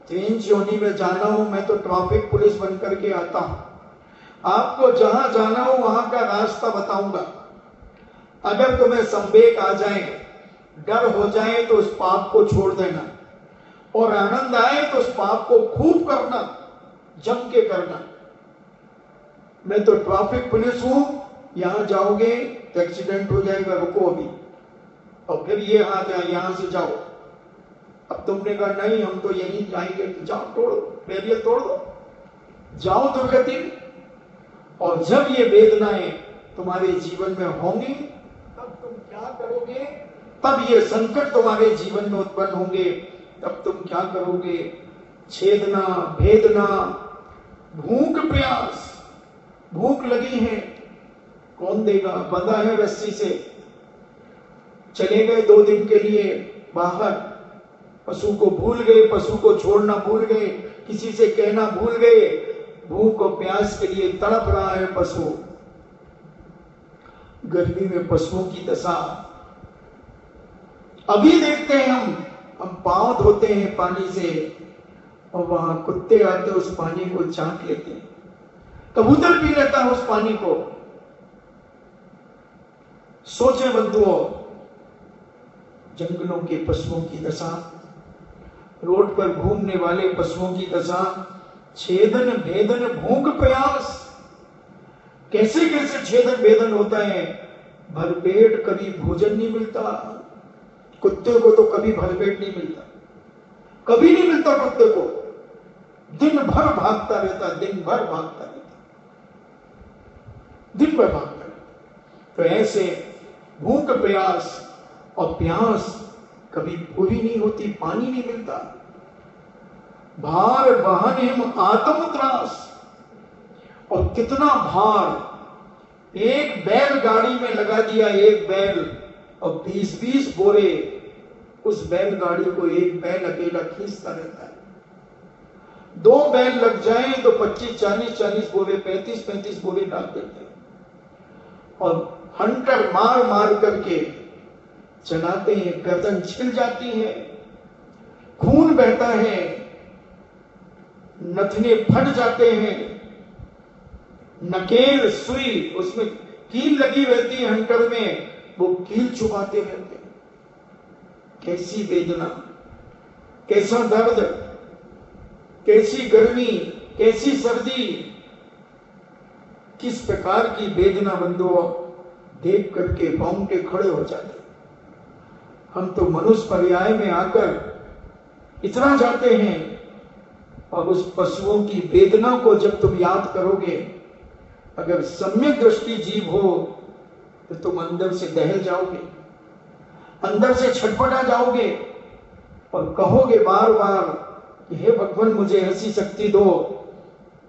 Speaker 1: त्रियंच योनि में जाना हो, मैं तो ट्रैफिक पुलिस बन करके आता हूं, आपको जहां जाना हो वहां का रास्ता बताऊंगा। अगर तुम्हें संवेग आ जाए, डर हो जाए तो उस पाप को छोड़ देना, और आनंद आए तो उस पाप को खूब करना, जम के करना। मैं तो ट्रैफिक पुलिस हूं, यहां जाओगे तो एक्सीडेंट हो जाएगा, रुको अभी, और फिर ये हाथ है यहां से जाओ। अब तुमने कहा नहीं हम तो यहीं जाएंगे, तो जाओ, तोड़ो बैरियर, तोड़ दो, जाओ दुर्गति में। और जब ये वेदनाएं तुम्हारे जीवन में होंगी तब तुम क्या करोगे, तब ये संकट तुम्हारे जीवन में उत्पन्न होंगे, तब तुम क्या करोगे। छेदना, भेदना, भूख प्यास, भूख लगी है, कौन देगा, बंधा है रस्सी से, चले गए 2 दिन के लिए बाहर, पशु को भूल गए, पशु को छोड़ना भूल गए, किसी से कहना भूल गए, भूख और प्यास के लिए तड़प रहा है पशु। गर्मी में पशुओं की दशा अभी देखते हैं हम पांव धोते हैं पानी से, और वहां कुत्ते आते उस पानी को चाट लेते हैं, कबूतर पी लेता है उस पानी को। सोचे बंधुओं, जंगलों के पशुओं की दशा, रोड पर घूमने वाले पशुओं की दशा, छेदन भेदन भूख प्यास, कैसे कैसे छेदन भेदन होता है। भरपेट कभी भोजन नहीं मिलता, कुत्ते को तो कभी भरपेट नहीं मिलता, कभी नहीं मिलता कुत्ते को, दिन भर भागता रहता, दिन भर भागता रहता, दिन भर भागता रहता। तो ऐसे भूख प्यास, और प्यास कभी पूरी नहीं होती, पानी नहीं मिलता। भार बहनिम आत्म त्रास। और कितना भार एक बैलगाड़ी में लगा दिया, एक बैल, और 20-20 बोरे उस बैलगाड़ी को एक बैल अकेला खींचता रहता है। 2 बैल लग जाएं तो 25-40 बोरे, 35 बोरे डाल देते हैं। और हंटर मार मार करके चलाते हैं, गर्दन छिल जाती है, खून बहता है, नथने फट जाते हैं, नकेल सुई उसमें कील लगी रहती है हंटर में, वो कील चुभाते रहते हैं। कैसी वेदना, कैसा दर्द, कैसी गर्मी, कैसी सर्दी, किस प्रकार की वेदना बंधुओं, देख करके रोंगटे खड़े हो जाते। हम तो मनुष्य पर्याय में आकर इतना जाते हैं, और उस पशुओं की वेदना को जब तुम याद करोगे, अगर सम्यक दृष्टि जीव हो तो तुम अंदर से दहल जाओगे, अंदर से छटपटा जाओगे और कहोगे बार बार कि हे भगवान, मुझे ऐसी शक्ति दो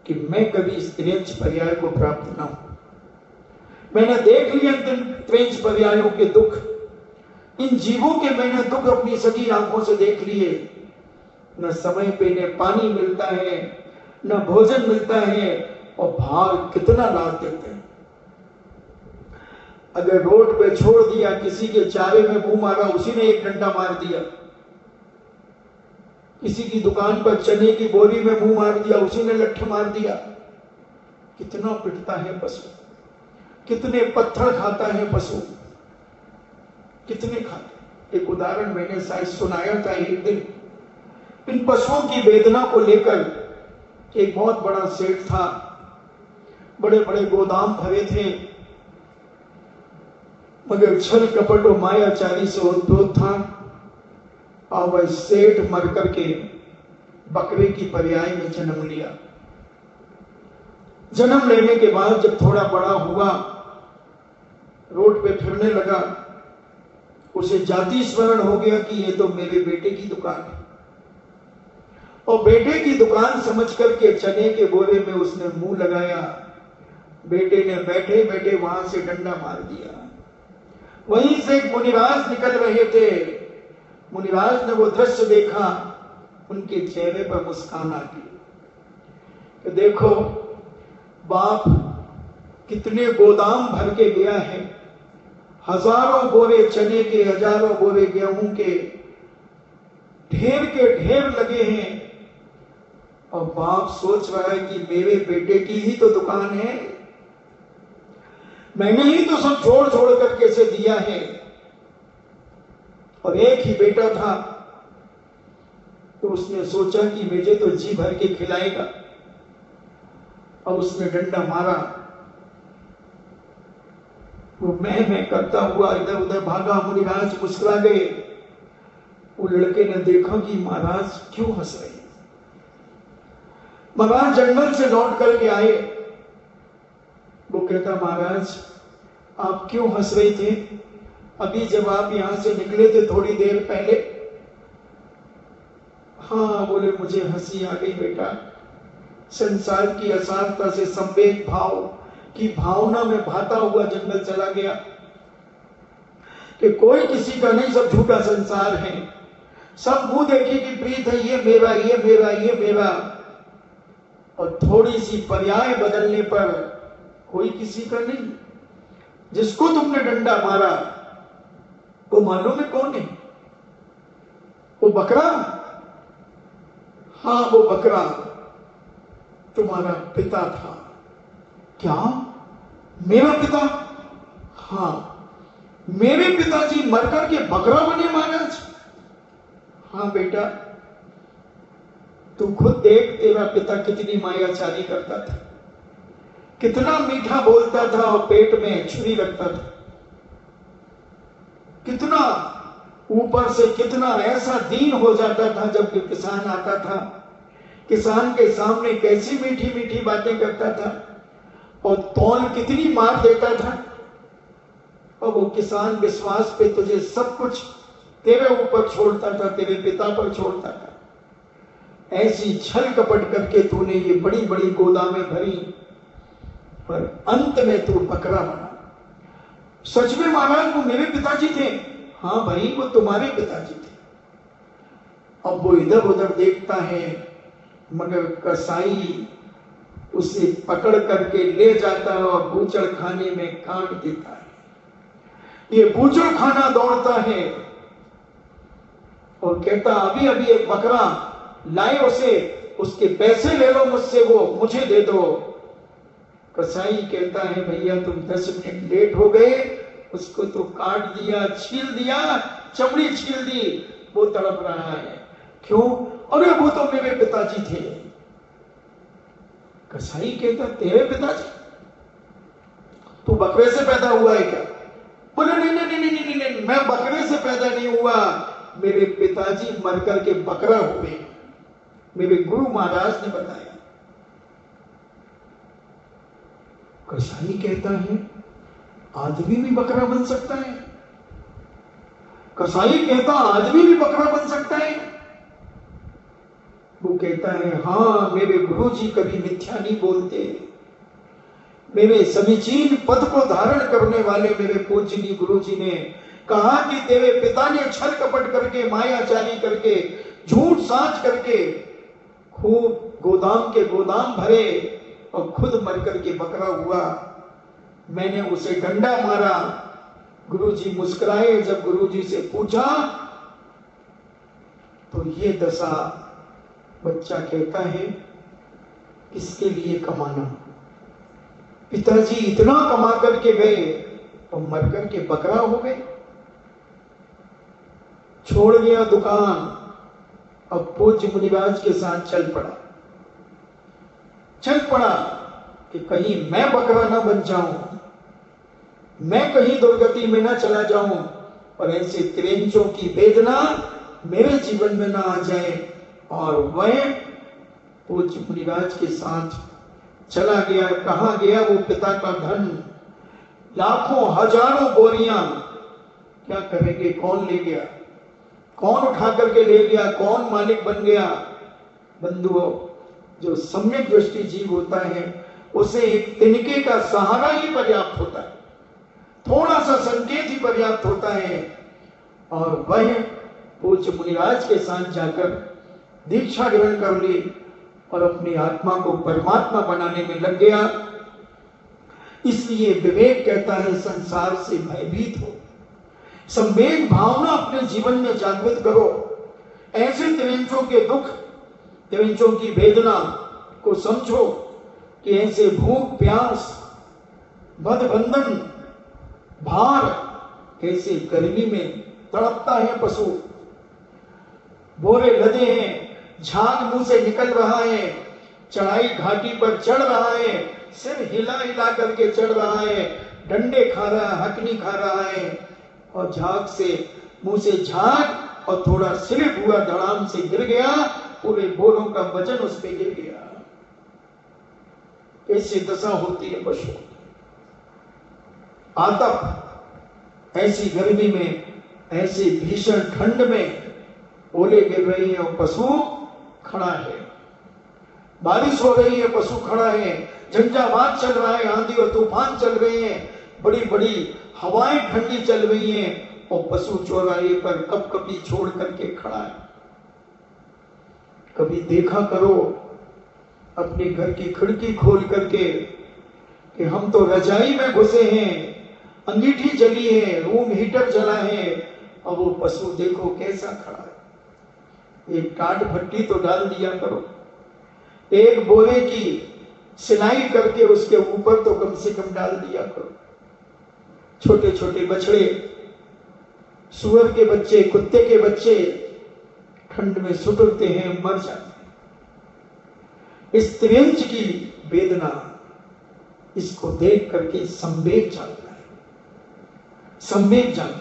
Speaker 1: कि मैं कभी इस त्रियंच पर्याय को प्राप्त ना हो। मैंने देख लिया त्रियंच पर्यायों के दुख, इन जीवों के मैंने दुख अपनी सगी आंखों से देख लिए। न समय पे न पानी मिलता है, न भोजन मिलता है, और भार कितना लाद देते हैं। अगर रोड पे छोड़ दिया, किसी के चारे में मुंह मारा, उसी ने एक डंडा मार दिया। किसी की दुकान पर चने की बोरी में मुंह मार दिया, उसी ने लट्ठ मार दिया। कितना पिटता है पशु, कितने पत्थर खाता है पशु, कितने खाते। एक उदाहरण मैंने शायद सुनाया था एक दिन। इन पशुओं की वेदना को लेकर एक बहुत बड़ा सेठ था, बड़े बड़े गोदाम भरे थे, मगर छल कपट और मायाचारी से उद्भूत था। और वह सेठ मर करके बकरे की पर्याय में जन्म लिया। जन्म लेने के बाद जब थोड़ा बड़ा हुआ, रोड पे फिरने लगा, उसे जाति स्मरण हो गया कि ये तो मेरे बेटे की दुकान है। और बेटे की दुकान समझ करके चने के बोरे में उसने मुंह लगाया। बेटे ने बैठे बैठे वहां से डंडा मार दिया। वहीं से एक मुनिराज निकल रहे थे। मुनिराज ने वो दृश्य देखा, उनके चेहरे पर मुस्कान आ गई कि देखो बाप कितने गोदाम भर के गया है, हजारों बोरे चने के, हजारों बोरे गेहूं के ढेर लगे हैं, और बाप सोच रहा है कि मेरे बेटे की ही तो दुकान है, मैंने ही तो सब छोड़ छोड़ करके से दिया है। और एक ही बेटा था, तो उसने सोचा कि मुझे तो जी भर के खिलाएगा। और उसने डंडा मारा। वो मैं करता हुआ इधर उधर भागा। मुनिराज मुस्कुरा गए। वो लड़के ने देखा कि महाराज क्यों हंस रहे। महाराज जंगल से लौट करके आए। वो कहता महाराज आप क्यों हंस रहे थे? अभी जब आप यहां से निकले थे थोड़ी देर पहले। हाँ बोले, मुझे हंसी आ गई बेटा। संसार की असारता से संवेग भाव की भावना में भाता हुआ जंगल चला गया कि कोई किसी का नहीं, सब झूठा संसार है, सब मुंह देखी की प्रीत है, ये मेरा ये मेरा ये मेरा। और थोड़ी सी पर्याय बदलने पर कोई किसी का नहीं। जिसको तुमने डंडा मारा वो मालूम है कौन है? वो बकरा। हाँ वो बकरा तुम्हारा पिता था। क्या? मेरा पिता? हाँ, मेरे पिताजी मरकर के बकरा बने महाराज। हाँ बेटा, तू खुद देख, तेरा पिता कितनी मायाचारी करता था, कितना मीठा बोलता था और पेट में छुरी रखता था, कितना ऊपर से कितना ऐसा दीन हो जाता था जब किसान आता था। किसान के सामने कैसी मीठी मीठी बातें करता था और तौल कितनी मार देता था। और वो किसान विश्वास पे तुझे सब कुछ तेरे ऊपर छोड़ता था, तेरे पिता पर छोड़ता था। ऐसी छल कपट करके तूने ये बड़ी बड़ी गोदामें भरी, पर अंत में तू बकरा बना। सच में महाराज वो मेरे पिताजी थे? हाँ भाई वो तुम्हारे पिताजी थे। अब वो इधर उधर देखता है, मगर कसाई उसे पकड़ करके ले जाता है और बूचड़ खाने में काट देता है। ये बूचड़ खाना दौड़ता है और कहता अभी अभी एक बकरा लाए, उसे उसके पैसे ले लो मुझसे, वो मुझे दे दो। कसाई कहता है भैया तुम 10 मिनट लेट हो गए, उसको तो काट दिया, छील दिया, चमड़ी छील दी, वो तड़प रहा है। क्यों? अरे वो तो मेरे पिताजी थे। कसाई कहता तेरे पिताजी? तू बकरे से पैदा हुआ है क्या? बोले नहीं नहीं नहीं नहीं नहीं, मैं बकरे से पैदा नहीं हुआ, मेरे पिताजी मर करके बकरा हुए, मेरे गुरु महाराज ने बताया। कसाई कहता है आदमी भी बकरा बन सकता है? कसाई कहता आदमी भी बकरा बन सकता है? वो कहता है हाँ, मेरे गुरुजी कभी मिथ्या नहीं बोलते। मेरे समीचीन पद को धारण करने वाले मेरे पूजनीय गुरुजी ने कहा कि तेरे पिता ने छल कपट करके, मायाचारी करके, झूठ साच करके खूब गोदाम के गोदाम भरे और खुद मर करके बकरा हुआ। मैंने उसे डंडा मारा। गुरुजी मुस्कुराए। जब गुरुजी से पूछा तो ये दशा, बच्चा कहता है किसके लिए कमाना? पिताजी इतना कमा करके गए और मर करके बकरा हो गए। छोड़ गया दुकान, अब पूज्य मुनिराज के साथ चल पड़ा कि कहीं मैं बकरा ना बन जाऊं, मैं कहीं दुर्गति में ना चला जाऊं और ऐसे त्रिंचों की वेदना मेरे जीवन में ना आ जाए। और वह पूज्य मुनिराज के साथ चला गया। कहां गया? वो पिता का धन, लाखों हजारों बोरियां, क्या करेंगे? कौन ले गया? कौन उठा करके ले गया? कौन मालिक बन गया? बंधुओं, जो सम्यक दृष्टि जीव होता है उसे एक तिनके का सहारा ही पर्याप्त होता है, थोड़ा सा संकेत ही पर्याप्त होता है। और वह पूज्य मुनिराज के साथ जाकर दीक्षा ग्रहण कर ली और अपनी आत्मा को परमात्मा बनाने में लग गया। इसलिए विवेक कहता है संसार से भयभीत हो, संवेग भावना अपने जीवन में जागृत करो। ऐसे त्रिंचों के दुख, त्रिंचों की वेदना को समझो कि ऐसे भूख प्यास, बंधन, भार, कैसे गर्मी में तड़पता है पशु, बोरे लदे हैं, झाग मुंह से निकल रहा है, चढ़ाई घाटी पर चढ़ रहा है, सिर हिला हिला करके चढ़ रहा है, डंडे खा रहा है, हकनी खा रहा है, और झाग से, मुंह से झाग और थोड़ा स्लिप हुआ, धड़ाम से गिर गया, पूरे बोरों का वजन उस पे गिर गया। ऐसी दशा होती है पशु। आतप, ऐसी गर्मी में, ऐसी भीषण ठंड में ओले गिर रही है और पशु खड़ा है, बारिश हो रही है, पशु खड़ा है, झंझावात चल रहा है, आंधी और तूफान चल रहे हैं, बड़ी बड़ी हवाएं ठंडी चल रही हैं और पशु चौराहे पर कपकपी छोड़ करके खड़ा है। कभी देखा करो अपने घर की खिड़की खोल करके कि हम तो रजाई में घुसे हैं, अंगीठी जली है, रूम हीटर जला है, और वो पशु देखो कैसा खड़ा है। एक टाट भट्टी तो डाल दिया करो, एक बोरे की सिलाई करके उसके ऊपर तो कम से कम डाल दिया करो। छोटे छोटे बछड़े, सुअर के बच्चे, कुत्ते के बच्चे ठंड में सुटुरते हैं, मर जाते हैं। इस त्रिंच की वेदना, इसको देख करके संवेग जागता है, संवेग जागता है,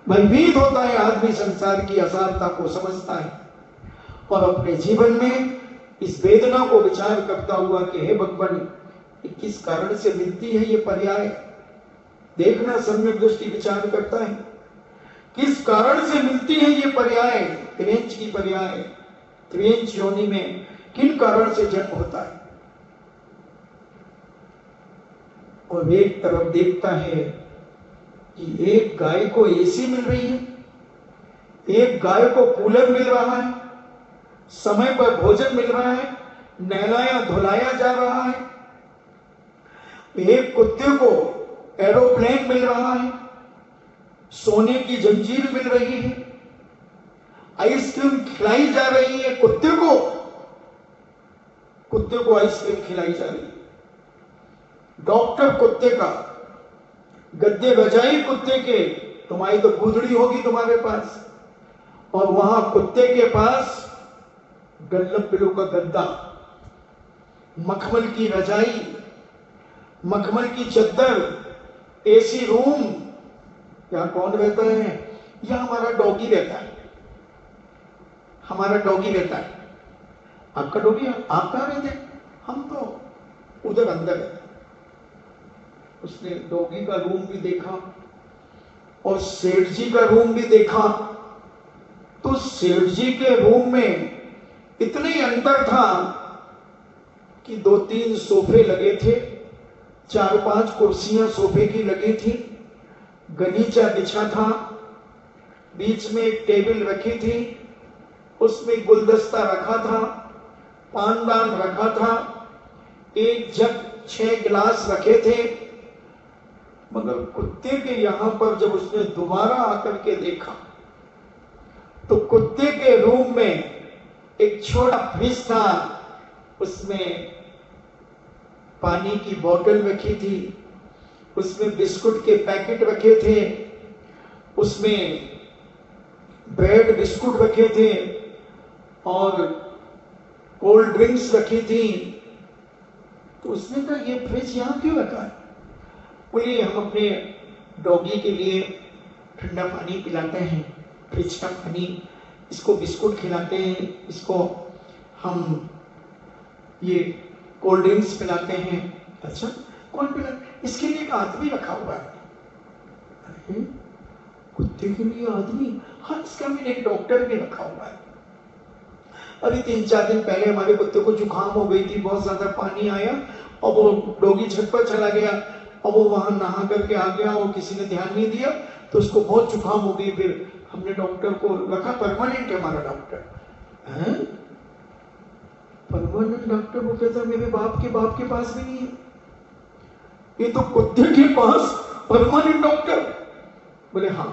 Speaker 1: भयभीत होता है आदमी, संसार की असारता को समझता है और अपने जीवन में इस वेदना को विचार करता हुआ कि हे भगवान, किस कारण से मिलती है ये पर्याय। देखना, सम्यक दृष्टि विचार करता है किस कारण से मिलती है ये पर्याय, त्रिंच की पर्याय। त्रियंच योनि में किन कारण से जन्म होता है। और एक तरफ देखता है कि एक गाय को एसी मिल रही है, एक गाय को कूलर मिल रहा है, समय पर भोजन मिल रहा है, नहलाया धुलाया जा रहा है, एक कुत्ते को एरोप्लेन मिल रहा है, सोने की जंजीर मिल रही है, आइसक्रीम खिलाई जा रही है, कुत्ते को आइसक्रीम खिलाई जा रही है, डॉक्टर कुत्ते का, गद्दे रजाई कुत्ते के, तुम्हारी तो गुदड़ी होगी तुम्हारे पास, और वहां कुत्ते के पास डल्लप पिलो का गद्दा, मखमल की रजाई, मखमल की चद्दर, एसी रूम। यहां कौन रहता है? यहां हमारा डॉगी रहता है, हमारा डॉगी रहता है। आपका डॉगी, आप कहां रहते हैं? हम तो उधर अंदर है। उसने डॉगी का रूम भी देखा और सेठ जी का रूम भी देखा, तो सेठ जी के रूम में इतने अंतर था कि 2-3 सोफे लगे थे, 4-5 कुर्सियां सोफे की लगी थी, गलीचा बिछा था, बीच में एक टेबल रखी थी, उसमें गुलदस्ता रखा था, पानदान रखा था, एक जग 6 गिलास रखे थे। मगर कुत्ते के यहां पर जब उसने दोबारा आकर के देखा तो कुत्ते के रूम में एक छोटा फ्रिज था, उसमें पानी की बोतल रखी थी, उसमें बिस्कुट के पैकेट रखे थे, उसमें ब्रेड बिस्कुट रखे थे और कोल्ड ड्रिंक्स रखी थी। तो उसने कहा ये फ्रिज यहां क्यों रखा है? बोले हम अपने डॉगी के लिए ठंडा पानी पिलाते हैं, फ्रिज का पानी, इसको बिस्कुट खिलाते हैं, इसको हम ये कोल्ड ड्रिंक्स पिलाते हैं। अच्छा, कौन पिला? इसके लिए एक आदमी रखा हुआ है। अरे कुत्ते के लिए आदमी? हाँ, इसका मैंने एक डॉक्टर भी रखा हुआ है। अभी 3-4 दिन पहले हमारे कुत्ते को जुकाम हो गई थी, बहुत ज्यादा पानी आया और वो डॉगी छत पर चला गया और वो वहां नहा करके आ गया और किसी ने ध्यान नहीं दिया तो उसको बहुत जुकाम हो गई। फिर हमने डॉक्टर को रखा, परमानेंट है हमारा डॉक्टर। परमानेंट डॉक्टर वो कहता मेरे बाप के पास भी नहीं है, ये तो कुत्ते के पास परमानेंट डॉक्टर। बोले हाँ,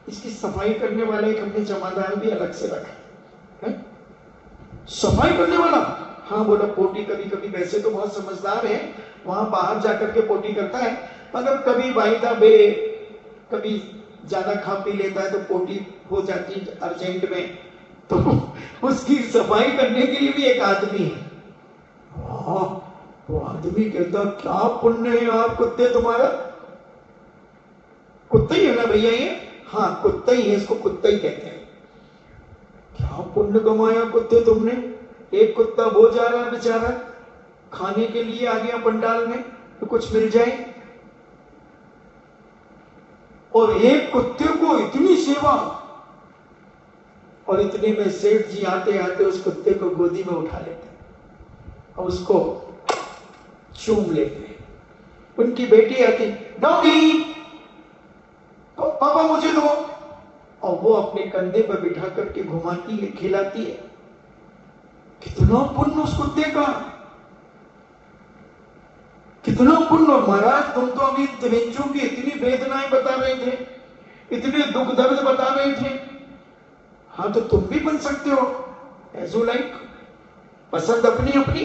Speaker 1: इसकी सफाई करने वाला एक हमने जमादार भी अलग से रखा है। सफाई करने वाला? हाँ। बोला पोटी कभी कभी, वैसे तो बहुत समझदार है, वहां बाहर जाकर के पोटी करता है, मगर कभी वाहिदा बे कभी ज्यादा खा पी लेता है तो पोटी हो जाती है अर्जेंट में, तो उसकी सफाई करने के लिए भी एक आदमी है। तो आदमी कहता क्या पुण्य है आप कुत्ते तुम्हारा? कुत्ता ही है ना भैया ये? हाँ कुत्ता ही है, इसको कुत्ता ही कहते हैं। क्या पुण्य कमाया कुत्ते तुमने? एक कुत्ता वो जा रहा बेचारा, खाने के लिए आ गया पंडाल में तो कुछ मिल जाए, और एक कुत्ते को इतनी सेवा। और इतने में सेठ जी आते आते उस कुत्ते को गोदी में उठा लेते और उसको चूम लेते। उनकी बेटी आती, डॉगी तो पापा मुझे दो, और वो अपने कंधे पर बिठा करके घुमाती है, खिलाती है। कितना पुण्य उस कुत्ते का, कितना पुण्य। और महाराज तुम तो अभी त्रिंचों की इतनी वेदनाएं बता रहे थे, इतने दुख दर्द बता रहे थे। हाँ तो तुम भी बन सकते हो, एज यू लाइक, पसंद अपनी अपनी,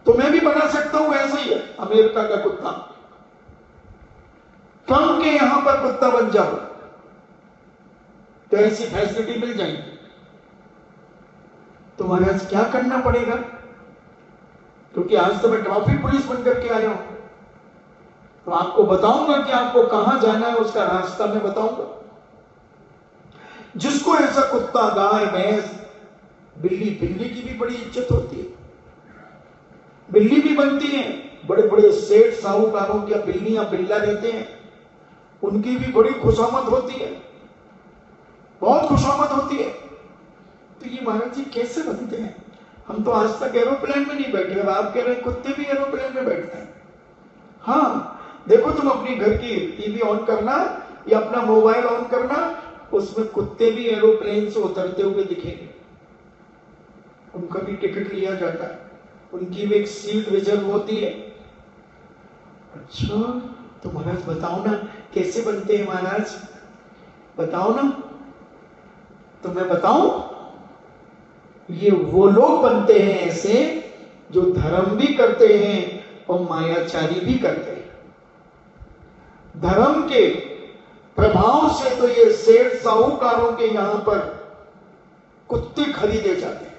Speaker 1: तो मैं भी बना सकता हूं। ऐसा ही है अमेरिका का कुत्ता, ट्रंप के यहां पर कुत्ता बन जाओ तो ऐसी फैसिलिटी मिल जाएगी। तो महाराज क्या करना पड़ेगा? क्योंकि आज तो मैं ट्रैफिक पुलिस बनकर के आया हूं, तो आपको बताऊंगा कि आपको कहां जाना है, उसका रास्ता मैं बताऊंगा। जिसको ऐसा कुत्ता, गाय, भैंस, बिल्ली, बिल्ली की भी बड़ी इज्जत होती है, बिल्ली भी बनती है। बड़े बड़े सेठ साहूकारों की बिल्लियां बिल्ला रहते हैं, उनकी भी बड़ी खुशामद होती है, बहुत खुशामद होती है। तो ये महाराज जी कैसे बनते हैं? हम तो आज तक एरोप्लेन में नहीं बैठे और आप कह रहे हैं कुत्ते भी एरोप्लेन में बैठते हैं। हाँ, देखो तुम अपनी घर की टीवी ऑन करना या अपना मोबाइल ऑन करना, उसमें कुत्ते भी एरोप्लेन से उतरते हुए दिखेंगे। उनका भी टिकट लिया जाता है, उनकी भी एक सीट रिजर्व होती है। अच्छा, तो महाराज बताओ ना कैसे बनते हैं महाराज, बताओ ना। तो मैं बताऊं, ये वो लोग बनते हैं ऐसे जो धर्म भी करते हैं और मायाचारी भी करते हैं। धर्म के प्रभाव से तो ये सेठ साहूकारों के यहां पर कुत्ते खरीदे जाते हैं।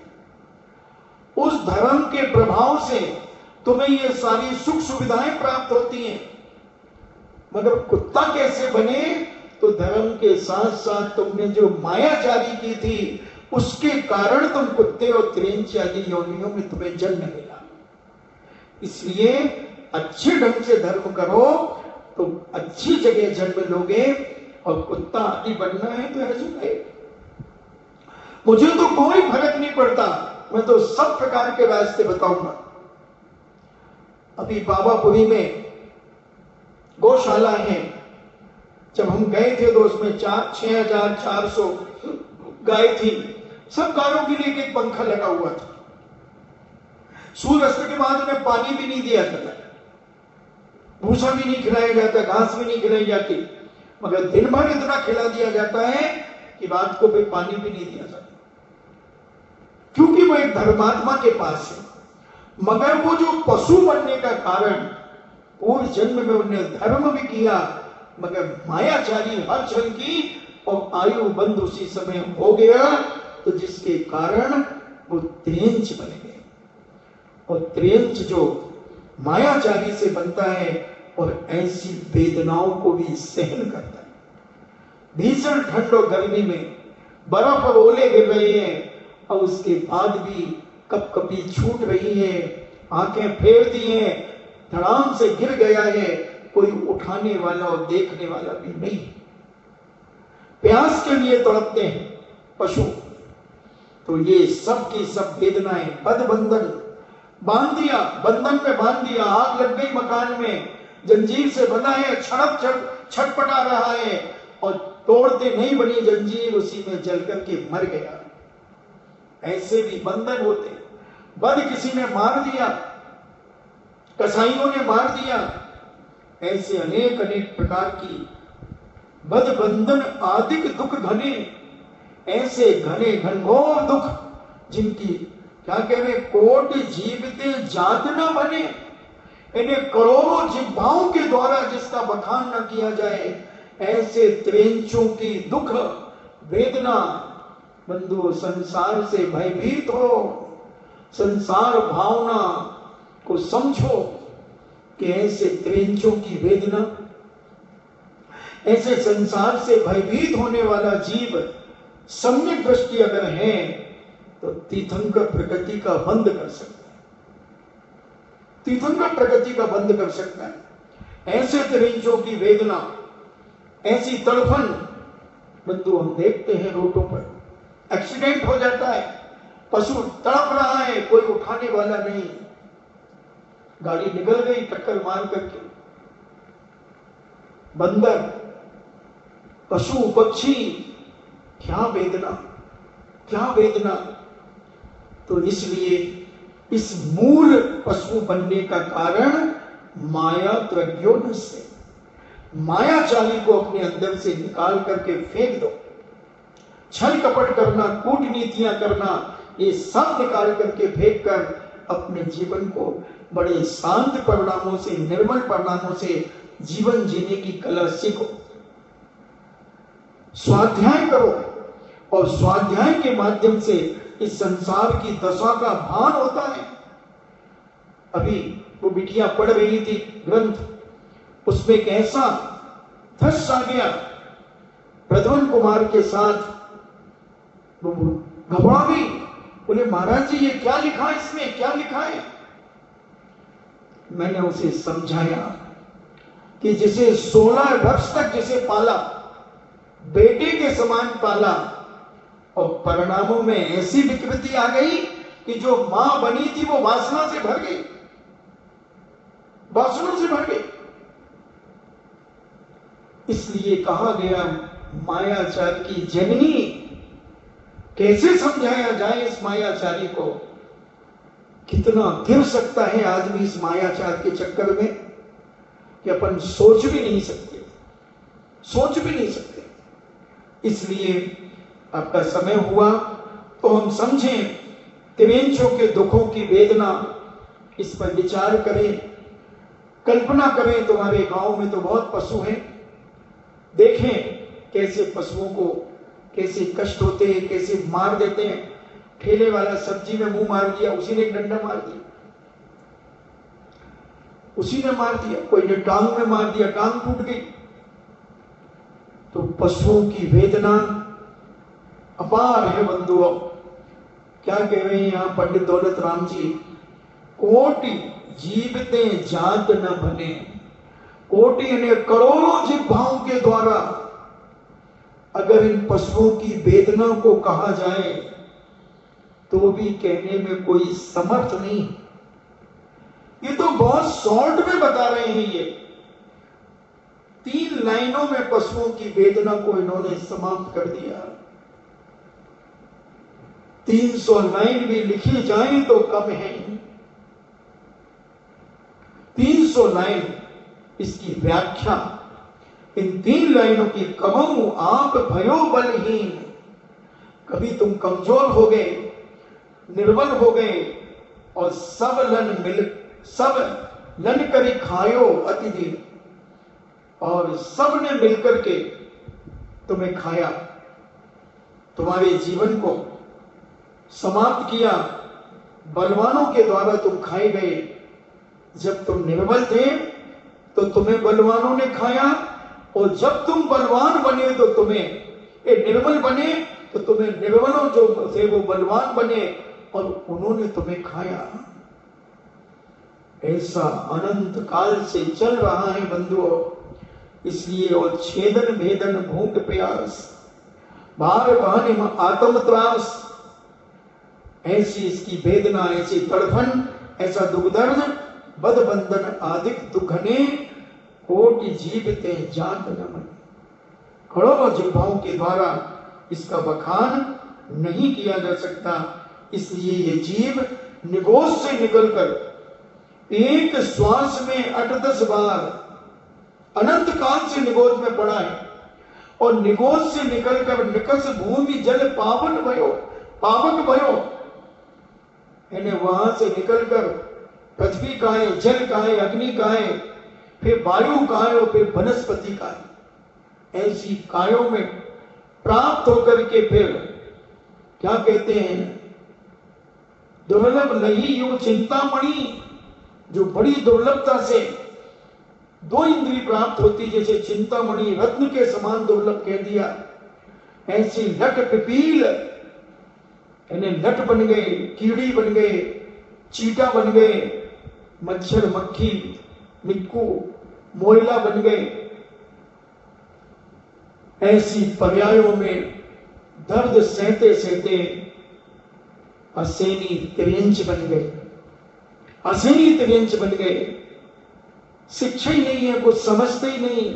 Speaker 1: उस धर्म के प्रभाव से तुम्हें ये सारी सुख सुविधाएं प्राप्त होती हैं। मगर कुत्ता कैसे बने? तो धर्म के साथ साथ तुमने जो माया जारी की थी उसके कारण तुम कुत्ते और त्रेंच आदि योनियों में तुम्हें जन्म मिला। इसलिए अच्छे ढंग से धर्म करो तो अच्छी जगह जन्म लोगे, और कुत्ता आदि बनना है तो ऐसे नहीं। मुझे तो कोई फर्क नहीं पड़ता, मैं तो सब प्रकार के रास्ते बताऊंगा। अभी बाबापुरी में गौशाला है, जब हम गए थे तो उसमें 6,400 गाय थी। सब गायों के लिए एक पंखा लगा हुआ था। सूर्यास्त के बाद उन्हें पानी भी नहीं दिया जाता, भूसा भी नहीं खिलाया जाता, घास भी नहीं खिलाई जाती, मगर दिन भर इतना खिला दिया जाता है कि रात को भी पानी भी नहीं दिया जाता, क्योंकि वो एक धर्मात्मा के पास है। मगर वो जो पशु बनने का कारण, पूर्व जन्म में उन्होंने धर्म भी किया मगर मायाचारी हर क्षण की, और आयु बंद उसी समय हो गया, तो जिसके कारण वो त्रेंच बन गए। और त्रेंच जो मायाचारी से बनता है और ऐसी वेदनाओं को भी सहन करता है। भीषण ठंड और गर्मी में बर्फ और ओले गिर रहे हैं और उसके बाद भी कपकपी छूट रही है, आंखें फेर दी हैं, धड़ाम से गिर गया है, कोई उठाने वाला और देखने वाला भी नहीं। प्यास के लिए तड़पते हैं पशु। तो ये सब की सब वेदनाएं, बंधन बांध दिया, बंधन में बांध दिया, आग लग गई मकान में, जंजीर से बंधा है, छटपटा रहा है और तोड़ते नहीं बनी जंजीर, उसी में जल करके मर गया। ऐसे भी बंधन होते। बंद किसी ने मार दिया, कसाईयों ने मार दिया, ऐसे अनेक अनेक प्रकार की बद बंधन आदिक दुख घने, ऐसे घने घनघोर दुख जिनकी क्या कह रहे, कोट जीवते जात न बने, इन्हें करोड़ों जिह्वाओं के द्वारा जिसका बखान न किया जाए, ऐसे त्रेंचों की दुख वेदना। बंधु, संसार से भयभीत हो, संसार भावना को समझो कि ऐसे त्रेंचों की वेदना, ऐसे संसार से भयभीत होने वाला जीव सम्यक दृष्टि अगर है तो तीर्थंकर प्रकृति का बंद कर सकता है, तीर्थंकर प्रकृति का बंद कर सकता है। ऐसे त्रेंचों की वेदना, ऐसी तड़फन, बंधु हम देखते हैं रोडों पर एक्सीडेंट हो जाता है, पशु तड़प रहा है, कोई उठाने वाला नहीं, गाड़ी निकल गई टक्कर मार करके। बंदर, पशु पक्षी, क्या वेदना, क्या वेदना। तो इसलिए इस मूल पशु बनने का कारण माया त्रयोन से, मायाचारी को अपने अंदर से निकाल करके फेंक दो। छल कपट करना, कूटनीतियां करना, ये सब निकाल करके फेंक कर अपने जीवन को बड़े शांत परिणामों से, निर्मल परिणामों से जीवन जीने की कला सीखो। स्वाध्याय करो, और स्वाध्याय के माध्यम से इस संसार की दशा का भान होता है। अभी वो बिटिया पढ़ रही थी ग्रंथ, उसमें एक ऐसा धस आ गया प्रद्युम्न कुमार के साथ, वो घबरा गई, बोले महाराज जी ये क्या लिखा है, इसमें क्या लिखा है। मैंने उसे समझाया कि जिसे 16 वर्ष तक जिसे पाला, बेटे के समान पाला, और परिणामों में ऐसी विकृति आ गई कि जो मां बनी थी वो वासना से भर गई, वासना से भर गई। इसलिए कहा गया मायाचार की जननी। कैसे समझाया जाए इस मायाचारी को? कितना गिर सकता है आदमी इस मायाचार के चक्कर में कि अपन सोच भी नहीं सकते, सोच भी नहीं सकते। इसलिए आपका समय हुआ तो हम समझें त्रिवेंचों के दुखों की वेदना, इस पर विचार करें, कल्पना करें। तुम्हारे गांव में तो बहुत पशु हैं, देखें कैसे पशुओं को कैसे कष्ट होते हैं, कैसे मार देते हैं। ठेले वाला सब्जी में मुंह मार दिया, उसी ने एक डंडा मार दिया, उसी ने मार दिया। कोई ने टांग में मार दिया, टांग टूट गई। तो पशुओं की वेदना अपार है बंधुओं। क्या कह रहे हैं यहां पंडित दौलत राम जी? कोटि जीवते जात न बने। कोटि यानी करोड़ों जिह्वाओं के द्वारा अगर इन पशुओं की वेदना को कहा जाए तो भी कहने में कोई समर्थ नहीं। ये तो बहुत शॉर्ट में बता रहे हैं। ये 3 लाइनों में पशुओं की वेदना को इन्होंने समाप्त कर दिया। 300 लाइन भी लिखी जाए तो कम है। 300 लाइन इसकी व्याख्या। इन 3 लाइनों की कहूं आप भयो बलहीन। कभी तुम कमजोर हो गए, निर्बल हो गए और सब लन करी खायो अति दिन, और सब ने मिलकर के तुम्हें खाया, तुम्हारे जीवन को समाप्त किया। बलवानों के द्वारा तुम खाए गए। जब तुम निर्बल थे तो तुम्हें बलवानों ने खाया, और जब तुम बलवान बने तो निर्बल बने तो तुम्हें निर्बलों जो थे वो बलवान बने और उन्होंने तुम्हें खाया। ऐसा अनंत काल से चल रहा है बंधुओं। इसलिए और छेदन भेदन भूख प्यास, बार बहन आत्म त्रास, ऐसी इसकी वेदना, ऐसी तड़फन, ऐसा दुख दर्द, बद बंधन आदिक दुखने, कोटि जीवते जात न मन। करोड़ों जिह्वाओं के द्वारा इसका बखान नहीं किया जा सकता। इसलिए ये जीव निगोद से निकलकर एक श्वास में 8-10 बार अनंत काल से निगोद में पड़ा है, और निगोद से निकलकर निकस भूमि जल पावन भयो, पावक भयो, यानी वहां से निकलकर पृथ्वी का है, जल का है, अग्नि का है, फिर वायु का है और फिर वनस्पति का है। ऐसी कायों में प्राप्त होकर के फिर क्या कहते हैं, दुर्लभ नहीं यो चिंतामणि, जो बड़ी दुर्लभता से 2 इंद्री प्राप्त होती, जैसे चिंतामणि रत्न के समान दुर्लभ कह दिया। ऐसी लट पिपील, यानी लट बन गए, कीड़ी बन गए, चीटा बन गए, मच्छर मक्खी मिट्टू मोइला बन गए। ऐसी पर्यायों में दर्द सहते सहते असेनी त्रियंच बन गए, असेनी त्रियंच बन गए। शिक्षा ही नहीं है, कुछ समझते ही नहीं,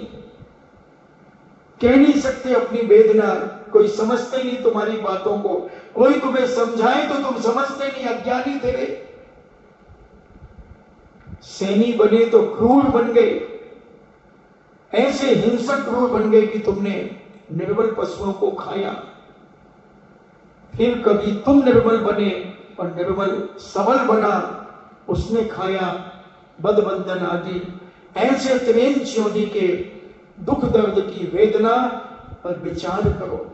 Speaker 1: कह नहीं सकते अपनी वेदना, कोई समझते नहीं तुम्हारी बातों को, कोई तुम्हें समझाए तो तुम समझते नहीं, अज्ञानी थे। सैनी बने तो क्रूर बन गए, ऐसे हिंसक क्रूर बन गए कि तुमने निर्बल पशुओं को खाया। फिर कभी तुम निर्बल बने और निर्बल सबल बना, उसने खाया, बदबंधन आदि। ऐसे त्रियंच योनि के दुख दर्द की वेदना पर विचार करो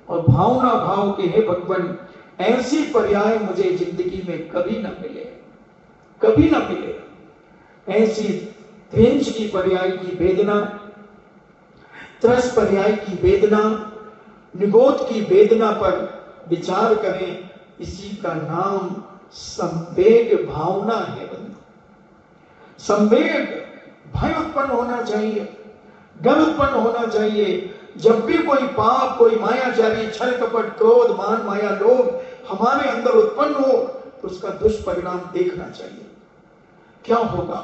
Speaker 1: और भावना भाव के हे भगवान, ऐसी पर्याय मुझे जिंदगी में कभी ना मिले, कभी ना मिले। ऐसी त्रियंच की पर्याय की वेदना, त्रस पर्याय की वेदना, निगोद की वेदना पर विचार करें। इसी का नाम संवेग भावना है बंधु। संवेग, भय उत्पन्न होना चाहिए, डर उत्पन्न होना चाहिए, जब भी कोई पाप, कोई मायाचारी, छल कपट, क्रोध, मान, माया, लोभ हमारे अंदर उत्पन्न हो तो उसका दुष्परिणाम देखना चाहिए। क्या होगा?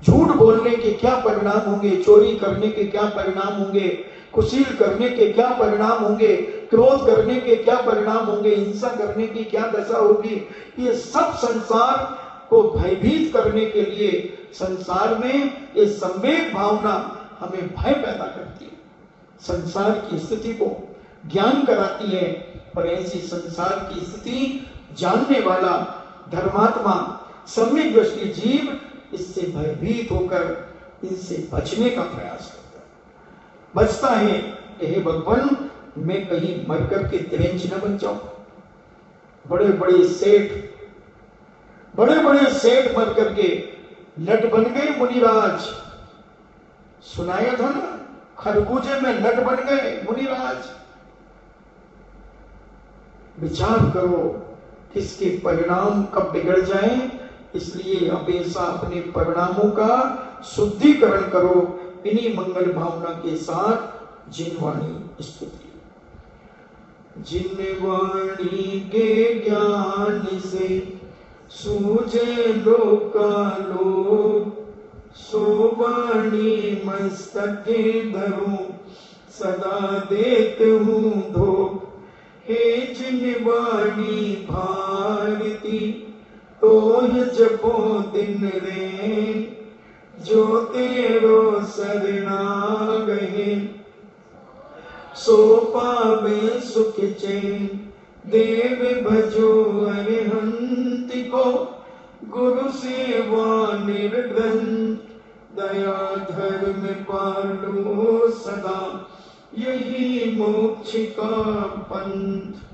Speaker 1: झूठ बोलने के क्या परिणाम होंगे, चोरी करने के क्या परिणाम होंगे, कुशील करने के क्या परिणाम होंगे, क्रोध करने के क्या परिणाम होंगे, हिंसा करने की क्या दशा होगी। ये सब संसार को भयभीत करने के लिए संसार में ये संवेग भावना हमें भय पैदा करती है, संसार की स्थिति को ज्ञान कराती है। और ऐसी संसार की स्थिति जानने वाला धर्मात्मा, सम्यक दृष्टि जीव इससे भयभीत होकर इनसे बचने का प्रयास करता है, बचता है। हे भगवान, मैं कहीं मरकर के त्रेंच न बन जाऊं। बड़े बड़े सेठ मर करके लट बन गए मुनिराज, सुनाया था ना, खरबूजे में लट बन गए मुनिराज। विचार करो किसके परिणाम कब बिगड़ जाएं, इसलिए हमेशा अपने परिणामों का शुद्धिकरण करो इन्हीं मंगल भावना के साथ। जिनवाणी स्तुति। जिनवाणी के ज्ञान से सूझे लोकालोक, सो वाणी मस्तके धरूं सदा देत हूँ धोख। हे जिनवाणी भारती तोह जपो दिन रे, जो तेरो शरणागहे सो पावे सुख चैन। देव भजो अरिहंत को गुरु सेवा निर्ग्रंथ, दया धर्म पालो सदा यही मोक्ष का पंथ।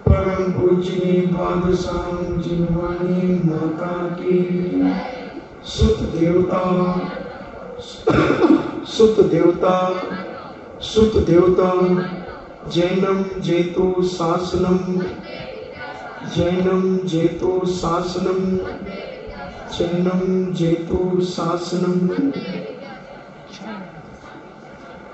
Speaker 1: परम पूज्य बादशाह जिनवाणी माता की सुत देवता जैनम जेतु शासनम, जैनम जेतु शासनम, जैनम जेतु शासनम।